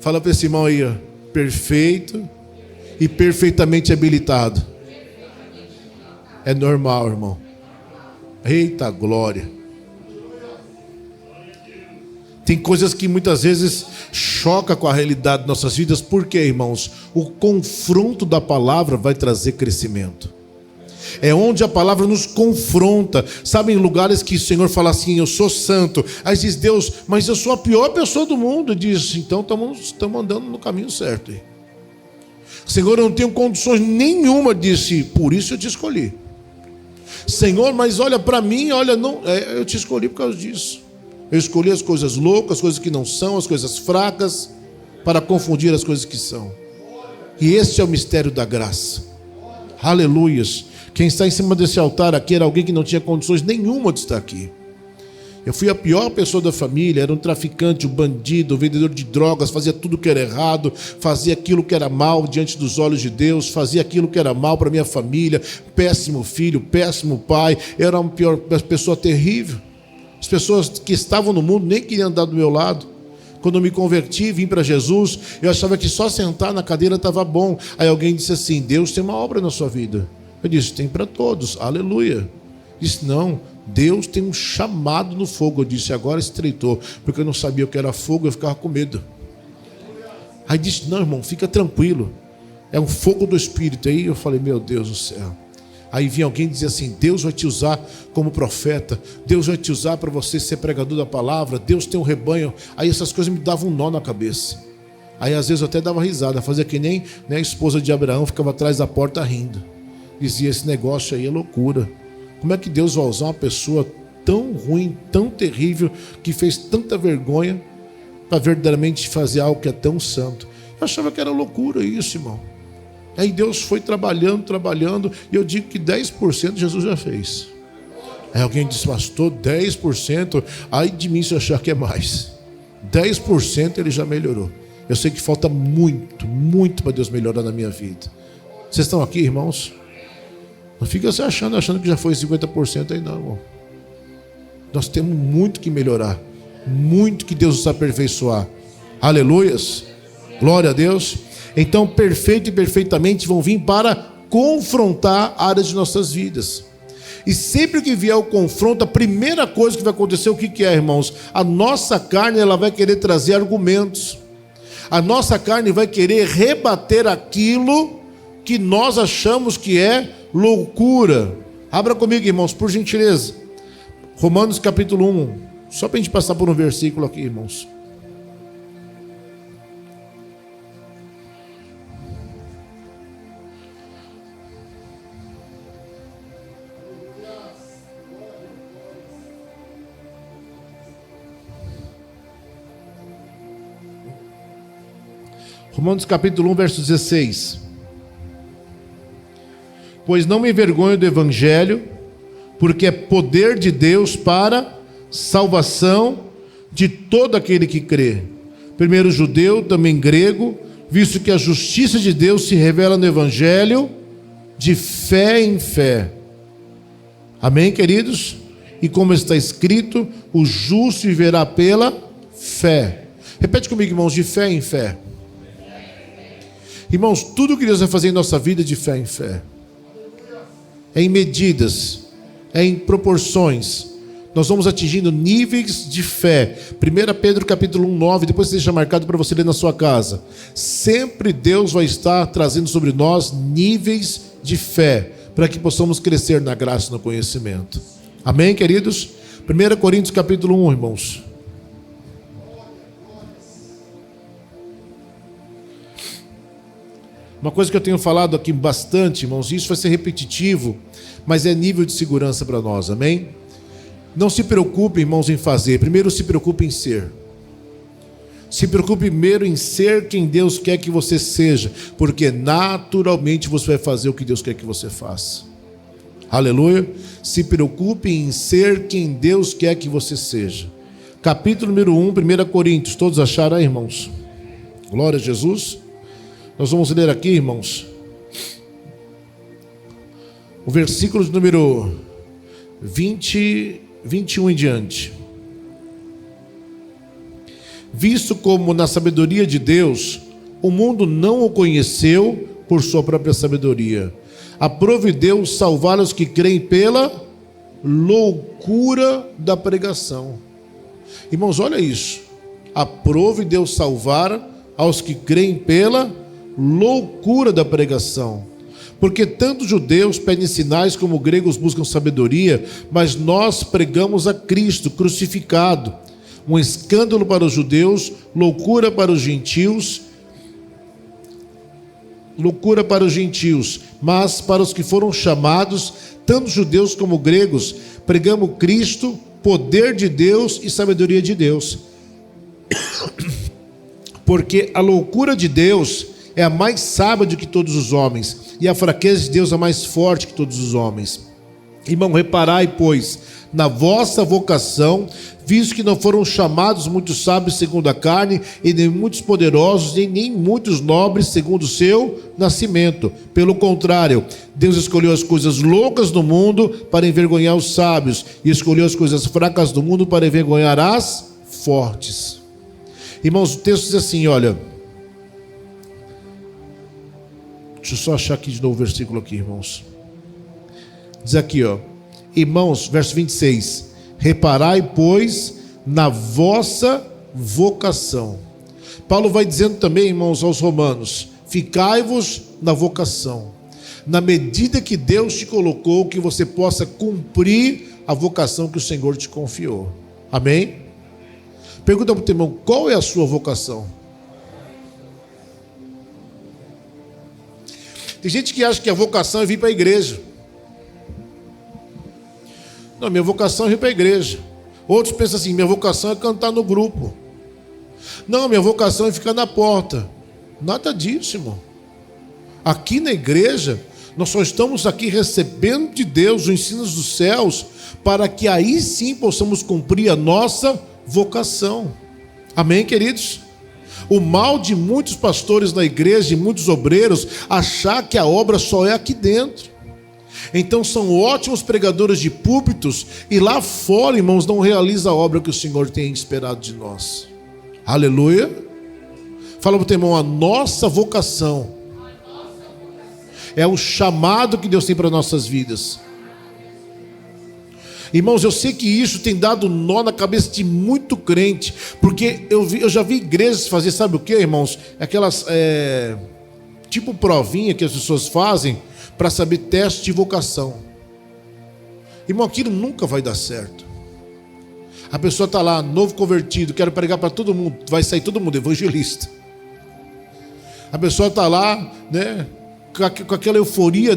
Fala para esse irmão aí, ó. Perfeito e perfeitamente habilitado. É normal, irmão. Eita glória. Tem coisas que muitas vezes choca com a realidade de nossas vidas. Por quê, irmãos? O confronto da palavra vai trazer crescimento. É onde a palavra nos confronta. Sabem, lugares que o Senhor fala assim: eu sou santo. Aí diz Deus: mas eu sou a pior pessoa do mundo. Diz: então estamos andando no caminho certo. Senhor, eu não tenho condições nenhuma. Disse: por isso eu te escolhi. Senhor, mas olha para mim, olha, não, eu te escolhi por causa disso. Eu escolhi as coisas loucas, as coisas que não são, as coisas fracas, para confundir as coisas que são. E esse é o mistério da graça. Aleluias. Quem está em cima desse altar aqui era alguém que não tinha condições nenhuma de estar aqui. Eu fui a pior pessoa da família, era um traficante, um bandido, um vendedor de drogas, fazia tudo que era errado, fazia aquilo que era mal diante dos olhos de Deus, fazia aquilo que era mal para minha família, péssimo filho, péssimo pai, era uma pessoa terrível. As pessoas que estavam no mundo nem queriam andar do meu lado. Quando eu me converti, vim para Jesus, eu achava que só sentar na cadeira estava bom. Aí alguém disse assim: Deus tem uma obra na sua vida. Eu disse: tem para todos, aleluia. Disse: não, Deus tem um chamado no fogo. Eu disse: agora estreitou, porque eu não sabia o que era fogo, eu ficava com medo. Aí disse: não, irmão, fica tranquilo, é um fogo do Espírito. Aí eu falei: meu Deus do céu. Aí vinha alguém e dizia assim: Deus vai te usar como profeta, Deus vai te usar para você ser pregador da palavra, Deus tem um rebanho. Aí essas coisas me davam um nó na cabeça. Aí às vezes eu até dava risada, fazia que nem, né, a esposa de Abraão ficava atrás da porta rindo. Dizia: esse negócio aí é loucura. Como é que Deus vai usar uma pessoa tão ruim, tão terrível, que fez tanta vergonha, para verdadeiramente fazer algo que é tão santo? Eu achava que era loucura isso, irmão. Aí Deus foi trabalhando, e eu digo que 10% Jesus já fez. Aí alguém disse: pastor, 10%? Ai de mim se eu achar que é mais. 10% ele já melhorou. Eu sei que falta muito para Deus melhorar na minha vida. Vocês estão aqui, irmãos? Não fica se achando que já foi 50% aí não, irmão. Nós temos muito que melhorar, muito que Deus nos aperfeiçoar. Aleluias, glória a Deus. Então, perfeito e perfeitamente vão vir para confrontar áreas de nossas vidas. E sempre que vier o confronto, a primeira coisa que vai acontecer, o que é, irmãos? A nossa carne, ela vai querer trazer argumentos. A nossa carne vai querer rebater aquilo que nós achamos que é loucura. Abra comigo, irmãos, por gentileza. Romanos capítulo 1. Só para a gente passar por um versículo aqui, irmãos. Romanos capítulo 1, verso 16. Pois não me envergonho do evangelho, porque é poder de Deus para salvação de todo aquele que crê. Primeiro judeu, também grego, visto que a justiça de Deus se revela no evangelho de fé em fé. Amém, queridos? E como está escrito, o justo viverá pela fé. Repete comigo, irmãos, de fé em fé. Irmãos, tudo que Deus vai fazer em nossa vida é de fé em fé. É em medidas, é em proporções. Nós vamos atingindo níveis de fé. 1 Pedro capítulo 1, 9, depois deixa marcado para você ler na sua casa. Sempre Deus vai estar trazendo sobre nós níveis de fé, para que possamos crescer na graça e no conhecimento. Amém, queridos? 1 Coríntios capítulo 1, irmãos. Uma coisa que eu tenho falado aqui bastante, irmãos, isso vai ser repetitivo, mas é nível de segurança para nós, amém? Não se preocupe, irmãos, em fazer. Primeiro se preocupe em ser. Se preocupe primeiro em ser quem Deus quer que você seja, porque naturalmente você vai fazer o que Deus quer que você faça. Aleluia. Se preocupe em ser quem Deus quer que você seja. Capítulo número 1, 1 Coríntios. Todos acharam aí, irmãos? Glória a Jesus. Nós vamos ler aqui, irmãos, o versículo número 21 em diante. Visto como na sabedoria de Deus, o mundo não o conheceu por sua própria sabedoria, aprove Deus salvar os que creem pela loucura da pregação. Irmãos, olha isso. Aprove Deus salvar aos que creem pela loucura da pregação, porque tanto judeus pedem sinais como gregos buscam sabedoria, mas nós pregamos a Cristo crucificado, um escândalo para os judeus, loucura para os gentios, mas para os que foram chamados, tanto judeus como gregos, pregamos Cristo, poder de Deus e sabedoria de Deus, porque a loucura de Deus é a mais sábia do que todos os homens, e a fraqueza de Deus é a mais forte que todos os homens. Irmão, reparai, pois, na vossa vocação, visto que não foram chamados muitos sábios segundo a carne, e nem muitos poderosos, e nem muitos nobres segundo o seu nascimento. Pelo contrário, Deus escolheu as coisas loucas do mundo para envergonhar os sábios, e escolheu as coisas fracas do mundo para envergonhar as fortes. Irmãos, o texto diz assim, olha... Deixa eu só achar aqui de novo o versículo aqui, irmãos. Diz aqui, ó. Irmãos, verso 26. Reparai, pois, na vossa vocação. Paulo vai dizendo também, irmãos, aos romanos: ficai-vos na vocação, na medida que Deus te colocou, que você possa cumprir a vocação que o Senhor te confiou. Amém? Pergunta para o teu irmão: qual é a sua vocação? Tem gente que acha que a vocação é vir para a igreja. Não, minha vocação é vir para a igreja. Outros pensam assim: minha vocação é cantar no grupo. Não, minha vocação é ficar na porta. Nada disso, irmão. Aqui na igreja, nós só estamos aqui recebendo de Deus os ensinos dos céus, para que aí sim possamos cumprir a nossa vocação. Amém, queridos? O mal de muitos pastores na igreja e muitos obreiros, achar que a obra só é aqui dentro. Então são ótimos pregadores de púlpitos, e lá fora, irmãos, não realiza a obra que o Senhor tem esperado de nós. Aleluia. Fala para o teu irmão: a nossa vocação é o chamado que Deus tem para nossas vidas. Irmãos, eu sei que isso tem dado nó na cabeça de muito crente, porque eu já vi igrejas fazer, sabe o que, irmãos? Aquelas tipo provinha que as pessoas fazem para saber teste de vocação. Irmão, aquilo nunca vai dar certo. A pessoa está lá, novo convertido, quero pregar para todo mundo, vai sair todo mundo evangelista. A pessoa está lá, né, com aquela euforia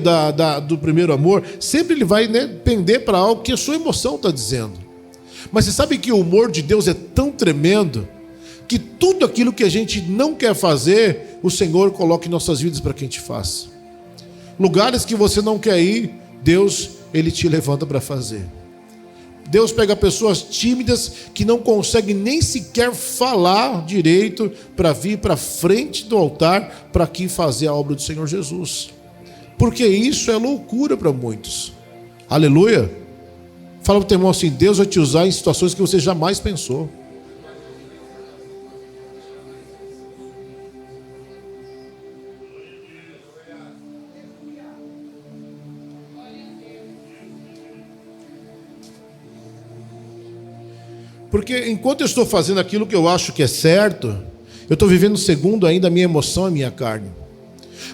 do primeiro amor, sempre ele vai, né, pender para algo que a sua emoção está dizendo. Mas você sabe que o humor de Deus é tão tremendo, que tudo aquilo que a gente não quer fazer, o Senhor coloca em nossas vidas para que a gente faça. Lugares que você não quer ir, Deus, Ele te levanta para fazer. Deus pega pessoas tímidas que não conseguem nem sequer falar direito para vir para frente do altar para aqui fazer a obra do Senhor Jesus. Porque isso é loucura para muitos. Aleluia. Fala para o teu irmão assim: Deus vai te usar em situações que você jamais pensou. Porque enquanto eu estou fazendo aquilo que eu acho que é certo, eu estou vivendo segundo ainda a minha emoção e a minha carne.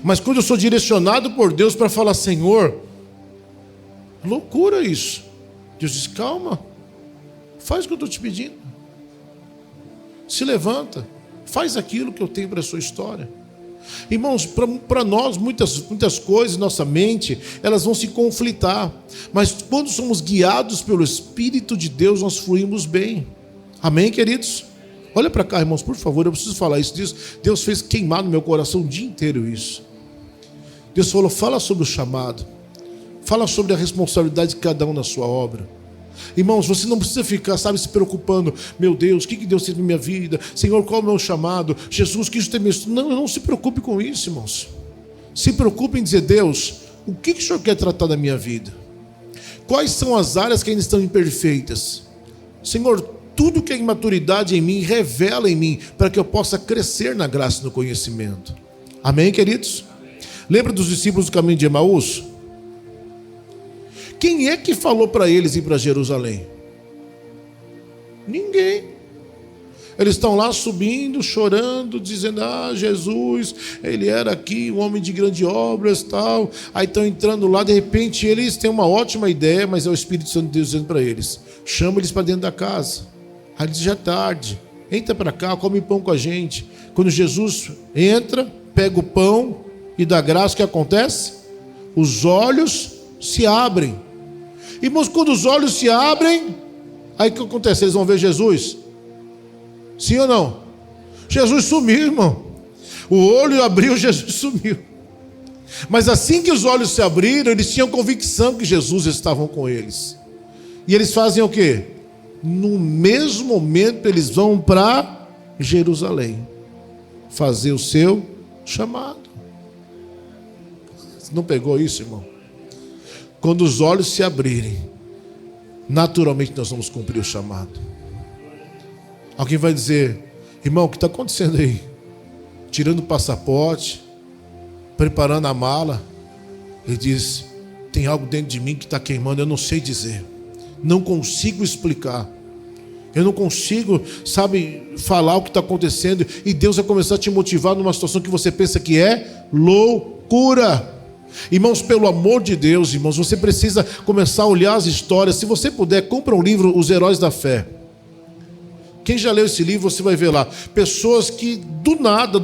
Mas quando eu sou direcionado por Deus para falar: Senhor, loucura isso. Deus diz: calma, faz o que eu estou te pedindo. Se levanta, faz aquilo que eu tenho para a sua história. Irmãos, para nós muitas coisas, nossa mente, elas vão se conflitar, mas quando somos guiados pelo Espírito de Deus, nós fluímos bem. Amém, queridos? Olha para cá, irmãos, por favor, eu preciso falar isso. Deus fez queimar no meu coração o dia inteiro isso. Deus falou: fala sobre o chamado, fala sobre a responsabilidade de cada um na sua obra. Irmãos, você não precisa ficar, sabe, se preocupando: meu Deus, o que Deus tem na minha vida? Senhor, qual é o meu chamado? Jesus, o que isso tem? Não se preocupe com isso, irmãos. Se preocupe em dizer: Deus, o que o Senhor quer tratar da minha vida? Quais são as áreas que ainda estão imperfeitas? Senhor, tudo que é imaturidade em mim, revela em mim, para que eu possa crescer na graça e no conhecimento. Amém, queridos? Lembra dos discípulos do caminho de Emaús? Quem é que falou para eles ir para Jerusalém? Ninguém. Eles estão lá subindo, chorando, dizendo: ah, Jesus, ele era aqui um homem de grandes obras, tal. Aí estão entrando lá, de repente eles têm uma ótima ideia, mas é o Espírito Santo de Deus dizendo para eles: chama eles para dentro da casa. Aí eles: já é tarde, entra para cá, come pão com a gente. Quando Jesus entra, pega o pão e dá graça, o que acontece? Os olhos se abrem. Irmãos, quando os olhos se abrem, aí o que acontece? Eles vão ver Jesus? Sim ou não? Jesus sumiu, irmão. O olho abriu, Jesus sumiu. Mas assim que os olhos se abriram, eles tinham convicção que Jesus estava com eles. E eles fazem o quê? No mesmo momento eles vão para Jerusalém fazer o seu chamado. Você não pegou isso, irmão? Quando os olhos se abrirem, naturalmente nós vamos cumprir o chamado. Alguém vai dizer: irmão, o que está acontecendo aí? Tirando o passaporte, preparando a mala. Ele diz: tem algo dentro de mim que está queimando, eu não sei dizer, não consigo explicar. Eu não consigo, sabe, falar o que está acontecendo. E Deus vai começar a te motivar numa situação que você pensa que é loucura. Irmãos, pelo amor de Deus, irmãos, você precisa começar a olhar as histórias. Se você puder, compra um livro, Os Heróis da Fé. Quem já leu esse livro, você vai ver lá. Pessoas que do nada,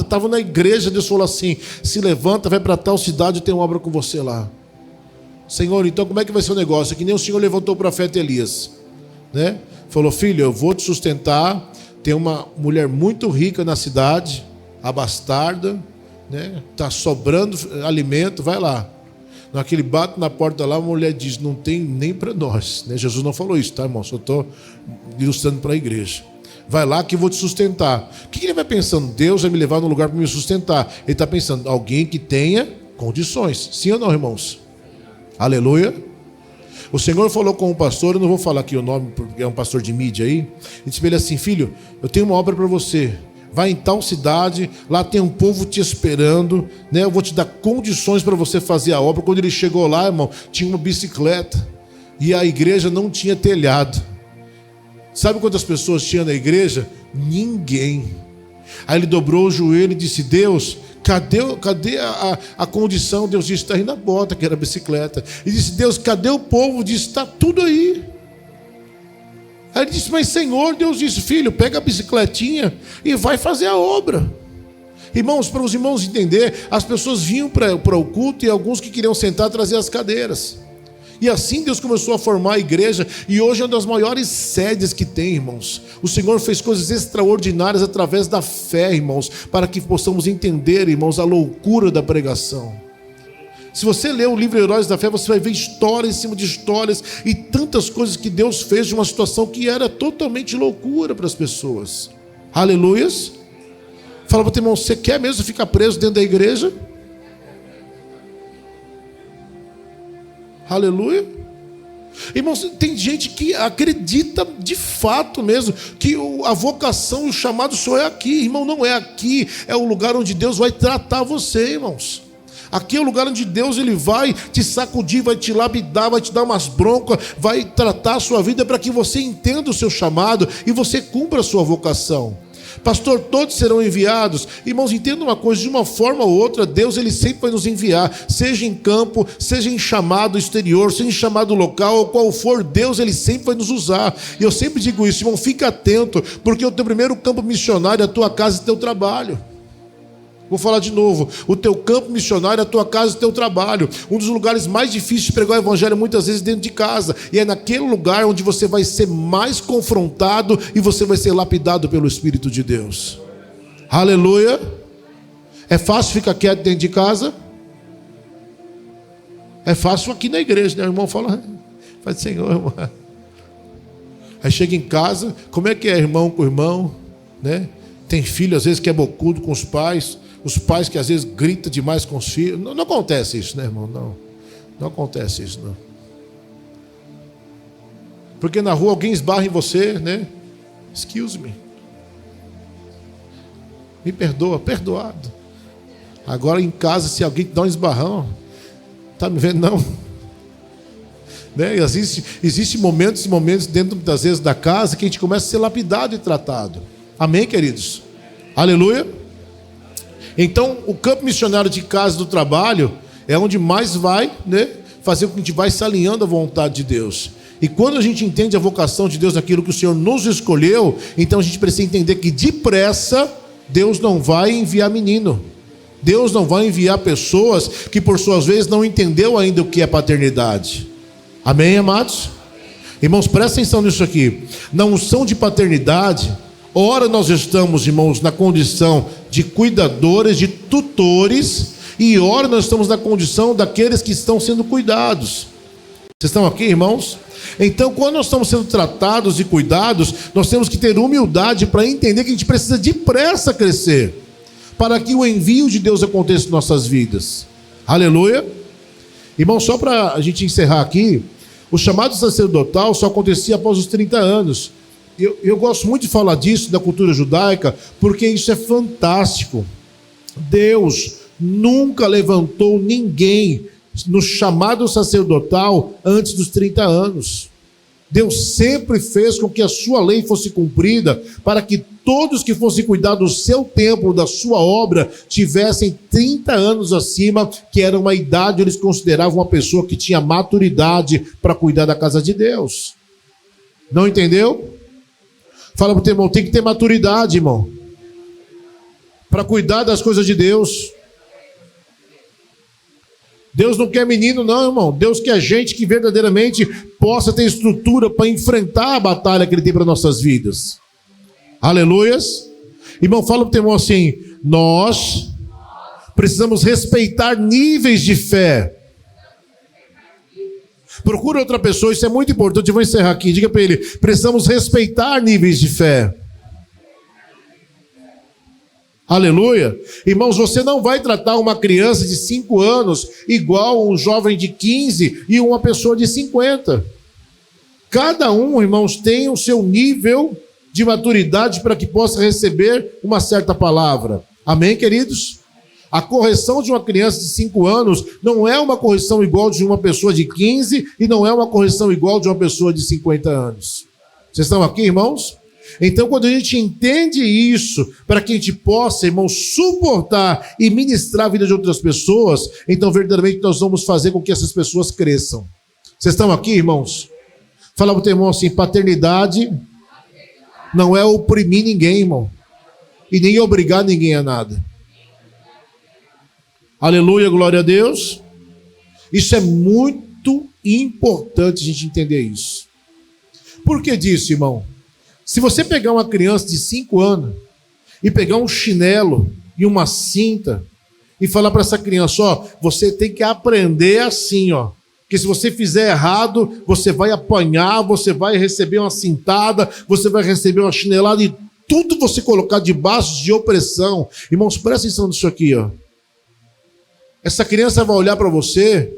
estavam na igreja. Deus falou assim: se levanta, vai para tal cidade, tem uma obra com você lá. Senhor, então como é que vai ser o negócio? É que nem o Senhor levantou o profeta Elias, né? Falou: filho, eu vou te sustentar. Tem uma mulher muito rica na cidade, abastarda, né? Tá sobrando alimento, vai lá. Naquele bate na porta lá, a mulher diz: não tem nem para nós, né? Jesus não falou isso, tá, irmão? Só estou ilustrando para a igreja. Vai lá que eu vou te sustentar. O que ele vai pensando? Deus vai me levar num lugar para me sustentar. Ele está pensando: alguém que tenha condições. Sim ou não, irmãos? Aleluia. O Senhor falou com o pastor, eu não vou falar aqui o nome, porque é um pastor de mídia aí. Ele disse para ele assim: filho, eu tenho uma obra para você. Vai em tal cidade, lá tem um povo te esperando, né? Eu vou te dar condições para você fazer a obra. Quando ele chegou lá, irmão, tinha uma bicicleta e a igreja não tinha telhado. Sabe quantas pessoas tinha na igreja? Ninguém. Aí ele dobrou o joelho e disse: Deus, cadê a condição? Deus disse: está aí na bota, que era a bicicleta. E disse: Deus, cadê o povo? Disse: está tudo aí. Aí ele disse: mas Senhor, Deus disse: filho, pega a bicicletinha e vai fazer a obra. Irmãos, para os irmãos entender, as pessoas vinham para o culto e alguns que queriam sentar traziam as cadeiras. E assim Deus começou a formar a igreja, e hoje é uma das maiores sedes que tem, irmãos. O Senhor fez coisas extraordinárias através da fé, irmãos, para que possamos entender, irmãos, a loucura da pregação. Se você ler o livro Heróis da Fé, você vai ver história em cima de histórias e tantas coisas que Deus fez de uma situação que era totalmente loucura para as pessoas. Aleluias. Fala para o teu irmão: você quer mesmo ficar preso dentro da igreja? Aleluia. Irmãos, tem gente que acredita de fato mesmo que a vocação e o chamado só é aqui. Irmão, não é aqui. É o lugar onde Deus vai tratar você, irmãos. Aqui é o lugar onde Deus ele vai te sacudir, vai te lapidar, vai te dar umas broncas, vai tratar a sua vida para que você entenda o seu chamado e você cumpra a sua vocação. Pastor, todos serão enviados. Irmãos, entenda uma coisa: de uma forma ou outra, Deus ele sempre vai nos enviar, seja em campo, seja em chamado exterior, seja em chamado local, ou qual for, Deus ele sempre vai nos usar. E eu sempre digo isso, irmão, fica atento, porque o teu primeiro campo missionário é a tua casa e teu trabalho. Vou falar de novo: o teu campo missionário é a tua casa e o teu trabalho. Um dos lugares mais difíceis de pregar o evangelho muitas vezes dentro de casa. E é naquele lugar onde você vai ser mais confrontado e você vai ser lapidado pelo Espírito de Deus. Aleluia. É fácil ficar quieto dentro de casa? É fácil aqui na igreja, né? O irmão fala: faz Senhor, irmão. Aí chega em casa, como é que é irmão com irmão, né? Tem filho às vezes que é bocudo com os pais que às vezes gritam demais com os filhos. Não acontece isso, né, irmão? Não acontece isso, não. Porque na rua alguém esbarra em você, né? Excuse me. Me perdoa, perdoado. Agora em casa, se alguém te dá um esbarrão, tá me vendo não? Né? Existem momentos e momentos dentro das vezes da casa que a gente começa a ser lapidado e tratado. Amém, queridos? Aleluia. Então, o campo missionário de casa do trabalho é onde mais vai, né, fazer com que a gente vai se alinhando à vontade de Deus. E quando a gente entende a vocação de Deus naquilo que o Senhor nos escolheu, então a gente precisa entender que depressa Deus não vai enviar menino. Deus não vai enviar pessoas que por suas vezes não entendeu ainda o que é paternidade. Amém, amados? Irmãos, presta atenção nisso aqui. Na unção de paternidade, ora nós estamos, irmãos, na condição de cuidadores, de tutores, e ora nós estamos na condição daqueles que estão sendo cuidados. Vocês estão aqui, irmãos? Então, quando nós estamos sendo tratados e cuidados, nós temos que ter humildade para entender que a gente precisa depressa crescer, para que o envio de Deus aconteça em nossas vidas. Aleluia. Irmão, só para a gente encerrar aqui, o chamado sacerdotal só acontecia após os 30 anos. Eu gosto muito de falar disso, da cultura judaica, porque isso é fantástico. Deus nunca levantou ninguém no chamado sacerdotal antes dos 30 anos. Deus sempre fez com que a sua lei fosse cumprida, para que todos que fossem cuidar do seu templo, da sua obra, tivessem 30 anos acima, que era uma idade, eles consideravam uma pessoa que tinha maturidade para cuidar da casa de Deus. Não entendeu? Fala para o teu irmão, tem que ter maturidade, irmão, para cuidar das coisas de Deus. Deus não quer menino não, irmão. Deus quer gente que verdadeiramente possa ter estrutura para enfrentar a batalha que Ele tem para nossas vidas. Aleluias. Irmão, fala para o teu irmão assim, nós precisamos respeitar níveis de fé. Procura outra pessoa, isso é muito importante. Eu vou encerrar aqui, diga para ele, precisamos respeitar níveis de fé. Aleluia. Irmãos, você não vai tratar uma criança de 5 anos igual um jovem de 15 e uma pessoa de 50. Cada um, irmãos, tem o seu nível de maturidade para que possa receber uma certa palavra. Amém, queridos? A correção de uma criança de 5 anos não é uma correção igual de uma pessoa de 15 e não é uma correção igual de uma pessoa de 50 anos. Vocês estão aqui, irmãos? Então, quando a gente entende isso, para que a gente possa, irmão, suportar e ministrar a vida de outras pessoas, então verdadeiramente nós vamos fazer com que essas pessoas cresçam. Vocês estão aqui, irmãos? Fala para o teu irmão assim, paternidade não é oprimir ninguém, irmão, e nem obrigar ninguém a nada. Aleluia, glória a Deus. Isso é muito importante a gente entender isso. Por que disso, irmão? Se você pegar uma criança de 5 anos e pegar um chinelo e uma cinta e falar para essa criança, ó, você tem que aprender assim, ó, que se você fizer errado, você vai apanhar, você vai receber uma cintada, você vai receber uma chinelada e tudo você colocar debaixo de opressão. Irmãos, presta atenção nisso aqui, ó. Essa criança vai olhar para você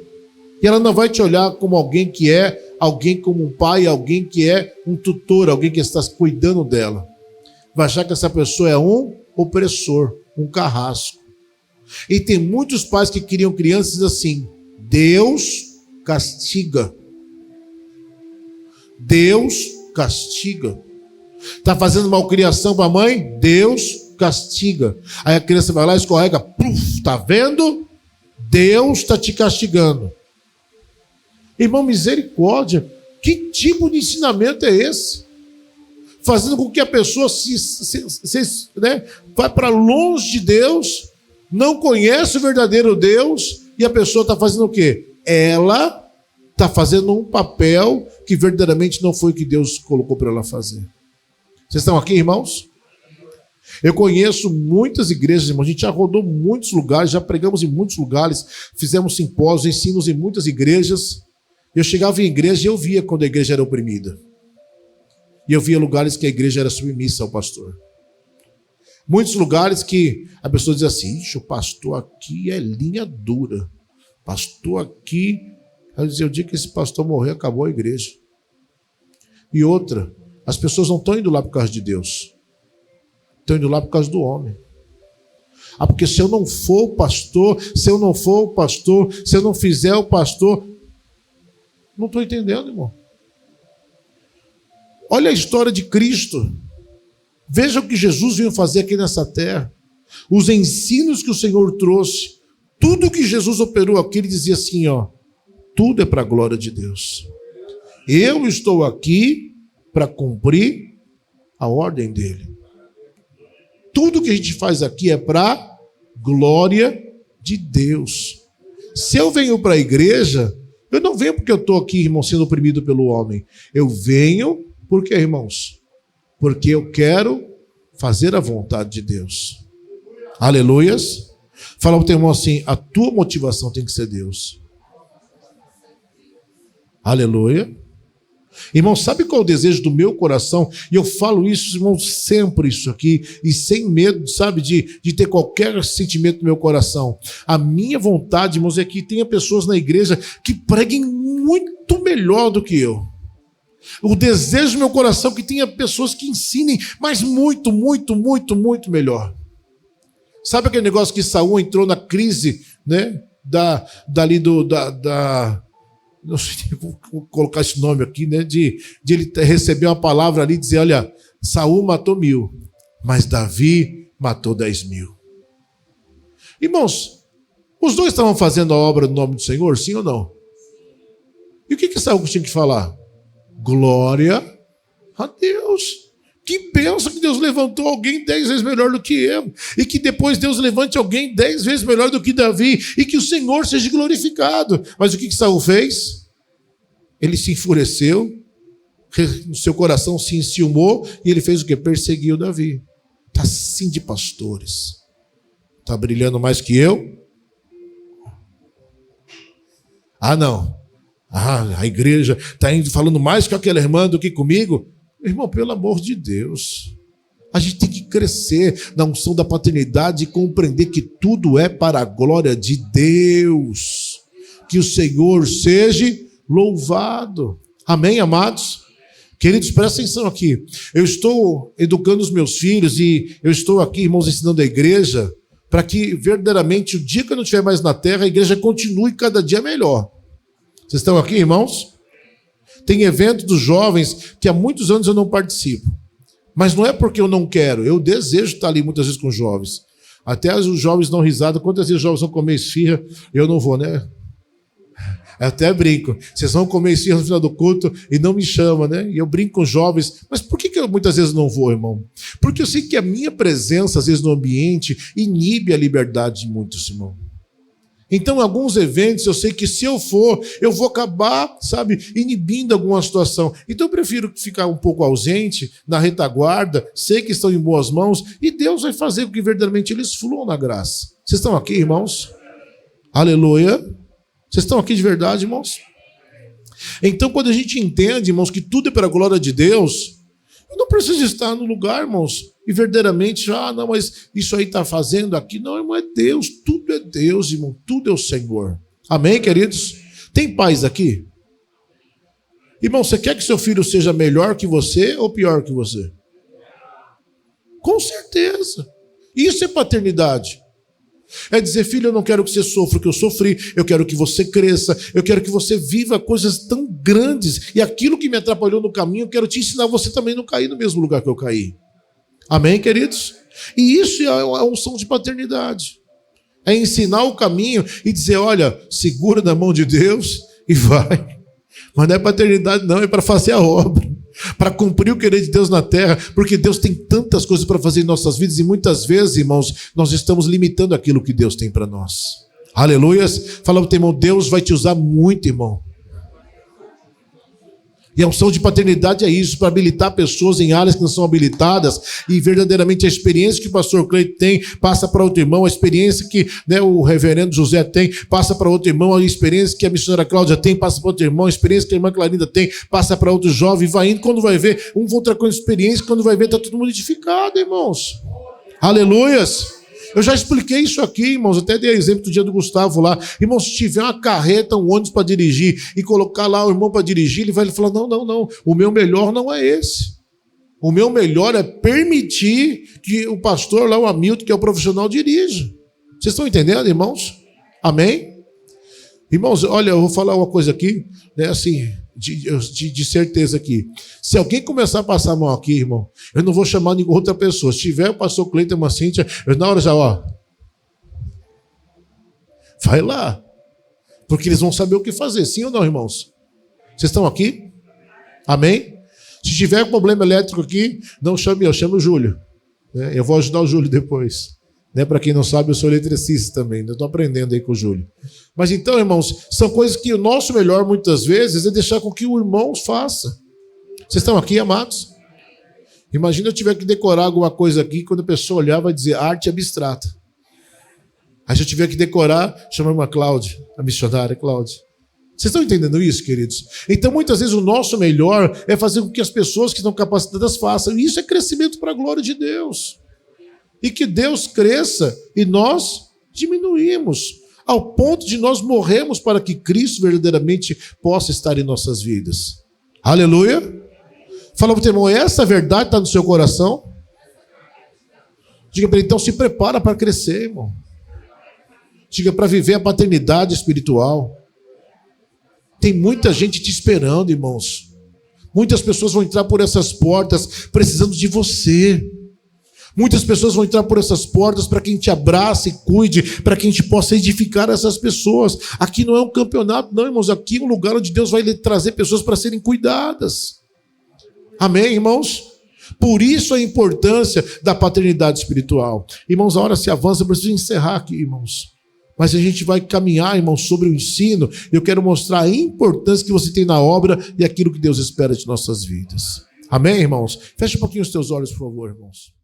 e ela não vai te olhar como alguém que é, alguém como um pai, alguém que é um tutor, alguém que está cuidando dela. Vai achar que essa pessoa é um opressor, um carrasco. E tem muitos pais que criam crianças assim, Deus castiga. Deus castiga. Está fazendo malcriação para a mãe? Deus castiga. Aí a criança vai lá e escorrega, puf, tá vendo? Deus está te castigando. Irmão, misericórdia, que tipo de ensinamento é esse? Fazendo com que a pessoa vai para longe de Deus, não conhece o verdadeiro Deus, e a pessoa está fazendo o quê? Ela está fazendo um papel que verdadeiramente não foi o que Deus colocou para ela fazer. Vocês estão aqui, irmãos? Eu conheço muitas igrejas, irmãos, a gente já rodou muitos lugares, já pregamos em muitos lugares, fizemos simpósios, ensinos em muitas igrejas. Eu chegava em igreja e eu via quando a igreja era oprimida. E eu via lugares que a igreja era submissa ao pastor. Muitos lugares que a pessoa dizia assim, ixi, o pastor aqui é linha dura. Pastor aqui, eu dizia, o dia que esse pastor morrer, acabou a igreja. E outra, as pessoas não estão indo lá por causa de Deus. Estão indo lá por causa do homem. Ah, porque se eu não for o pastor, se eu não for o pastor, se eu não fizer o pastor... Não estou entendendo, irmão. Olha a história de Cristo. Veja o que Jesus veio fazer aqui nessa terra. Os ensinos que o Senhor trouxe. Tudo que Jesus operou aqui, ele dizia assim, ó. Tudo é para a glória de Deus. Eu estou aqui para cumprir a ordem dele. Tudo que a gente faz aqui é para glória de Deus. Se eu venho para a igreja... Eu não venho porque eu estou aqui, irmão, sendo oprimido pelo homem. Eu venho porque, irmãos, porque eu quero fazer a vontade de Deus. Aleluias. Fala para o teu irmão assim, a tua motivação tem que ser Deus. Aleluia. Irmão, sabe qual é o desejo do meu coração? E eu falo isso, irmão, sempre isso aqui, e sem medo, sabe, de ter qualquer sentimento no meu coração. A minha vontade, irmãos, é que tenha pessoas na igreja que preguem muito melhor do que eu. O desejo do meu coração é que tenha pessoas que ensinem, mas muito, muito, muito, muito melhor. Sabe aquele negócio que Saul entrou na crise, né? não sei, vou colocar esse nome aqui, né? De ele receber uma palavra ali e dizer: olha, Saul matou 1000, mas Davi matou 10.000. Irmãos, os dois estavam fazendo a obra no nome do Senhor, sim ou não? E o que Saul tinha que falar? Glória a Deus. Que bênção que Deus levantou alguém 10 vezes melhor do que eu. E que depois Deus levante alguém 10 vezes melhor do que Davi. E que o Senhor seja glorificado. Mas o que Saul fez? Ele se enfureceu, o seu coração se enciumou, e ele fez o quê? Perseguiu Davi. Está assim de pastores. Está brilhando mais que eu? Ah, não. Ah, a igreja está indo falando mais com aquela irmã do que comigo. Irmão, pelo amor de Deus, a gente tem que crescer na unção da paternidade e compreender que tudo é para a glória de Deus. Que o Senhor seja louvado. Amém, amados? Queridos, presta atenção aqui. Eu estou educando os meus filhos e eu estou aqui, irmãos, ensinando a igreja para que verdadeiramente o dia que eu não estiver mais na terra, a igreja continue cada dia melhor. Vocês estão aqui, irmãos? Tem evento dos jovens que há muitos anos eu não participo. Mas não é porque eu não quero, eu desejo estar ali muitas vezes com os jovens. Até os jovens dão risada, quantas vezes os jovens vão comer esfirra, eu não vou, né? Eu até brinco, vocês vão comer esfirra no final do culto e não me chamam, né? E eu brinco com os jovens, mas por que eu muitas vezes não vou, irmão? Porque eu sei que a minha presença, às vezes, no ambiente, inibe a liberdade de muitos, irmão. Então, em alguns eventos, eu sei que se eu for, eu vou acabar, sabe, inibindo alguma situação. Então, eu prefiro ficar um pouco ausente, na retaguarda, sei que estão em boas mãos, e Deus vai fazer com que verdadeiramente eles fluam na graça. Vocês estão aqui, irmãos? Aleluia. Vocês estão aqui de verdade, irmãos? Então, quando a gente entende, irmãos, que tudo é para a glória de Deus, eu não preciso estar no lugar, irmãos, e verdadeiramente, não, mas isso aí está fazendo aqui. Não, irmão, é Deus, tudo é Deus, irmão, tudo é o Senhor. Amém, queridos? Tem paz aqui? Irmão, você quer que seu filho seja melhor que você ou pior que você? Com certeza. Isso é paternidade. É dizer: filho, eu não quero que você sofra o que eu sofri, eu quero que você cresça, eu quero que você viva coisas tão grandes, e aquilo que me atrapalhou no caminho, eu quero te ensinar você também não cair no mesmo lugar que eu caí. Amém, queridos? E isso é a unção de paternidade. É ensinar o caminho e dizer: olha, segura na mão de Deus e vai. Mas não é paternidade não, é para fazer a obra, para cumprir o querer de Deus na terra, porque Deus tem tantas coisas para fazer em nossas vidas, e muitas vezes, irmãos, nós estamos limitando aquilo que Deus tem para nós. Aleluias. Fala para o teu irmão: Deus vai te usar muito, irmão. E a unção de paternidade é isso, para habilitar pessoas em áreas que não são habilitadas, e verdadeiramente a experiência que o pastor Cleito tem, passa para outro irmão, a experiência que, né, o reverendo José tem, passa para outro irmão, a experiência que a missionária Cláudia tem, passa para outro irmão, a experiência que a irmã Clarinda tem, passa para outro jovem, vai indo, quando vai ver, um vão trocando experiência, quando vai ver, está todo mundo edificado, irmãos. Aleluias. Eu já expliquei isso aqui, irmãos, até dei exemplo do dia do Gustavo lá. Irmãos, se tiver uma carreta, um ônibus para dirigir e colocar lá o irmão para dirigir, ele vai falar: não, o meu melhor não é esse. O meu melhor é permitir que o pastor lá, o Hamilton, que é o profissional, dirija. Vocês estão entendendo, irmãos? Amém? Irmãos, olha, eu vou falar uma coisa aqui, né, assim, de certeza aqui. Se alguém começar a passar a mão aqui, irmão, eu não vou chamar nenhuma outra pessoa. Se tiver o pastor Cleiton, uma Cíntia, eu na hora já, vai lá. Porque eles vão saber o que fazer, sim ou não, irmãos? Vocês estão aqui? Amém? Se tiver problema elétrico aqui, não chame eu, chame o Júlio. Eu vou ajudar o Júlio depois. Para quem não sabe, eu sou eletricista também. Eu estou aprendendo aí com o Júlio. Mas então, irmãos, são coisas que o nosso melhor, muitas vezes, é deixar com que o irmão faça. Vocês estão aqui, amados? Imagina eu tiver que decorar alguma coisa aqui, quando a pessoa olhar, vai dizer arte abstrata. Aí se eu tiver que decorar, chama uma Cláudia, a missionária Cláudia. Vocês estão entendendo isso, queridos? Então, muitas vezes, o nosso melhor é fazer com que as pessoas que estão capacitadas façam. E isso é crescimento para a glória de Deus. E que Deus cresça e nós diminuímos, ao ponto de nós morrermos para que Cristo verdadeiramente possa estar em nossas vidas. Aleluia. Fala para o teu irmão: essa verdade está no seu coração? Diga para ele: então se prepara para crescer, irmão. Diga: para viver a paternidade espiritual. Tem muita gente te esperando, irmãos. Muitas pessoas vão entrar por essas portas precisando de você. Muitas pessoas vão entrar por essas portas para que a gente abrace e cuide, para que a gente possa edificar essas pessoas. Aqui não é um campeonato, não, irmãos. Aqui é um lugar onde Deus vai trazer pessoas para serem cuidadas. Amém, irmãos? Por isso a importância da paternidade espiritual. Irmãos, a hora se avança, eu preciso encerrar aqui, irmãos. Mas a gente vai caminhar, irmãos, sobre o ensino. Eu quero mostrar a importância que você tem na obra e aquilo que Deus espera de nossas vidas. Amém, irmãos? Feche um pouquinho os teus olhos, por favor, irmãos.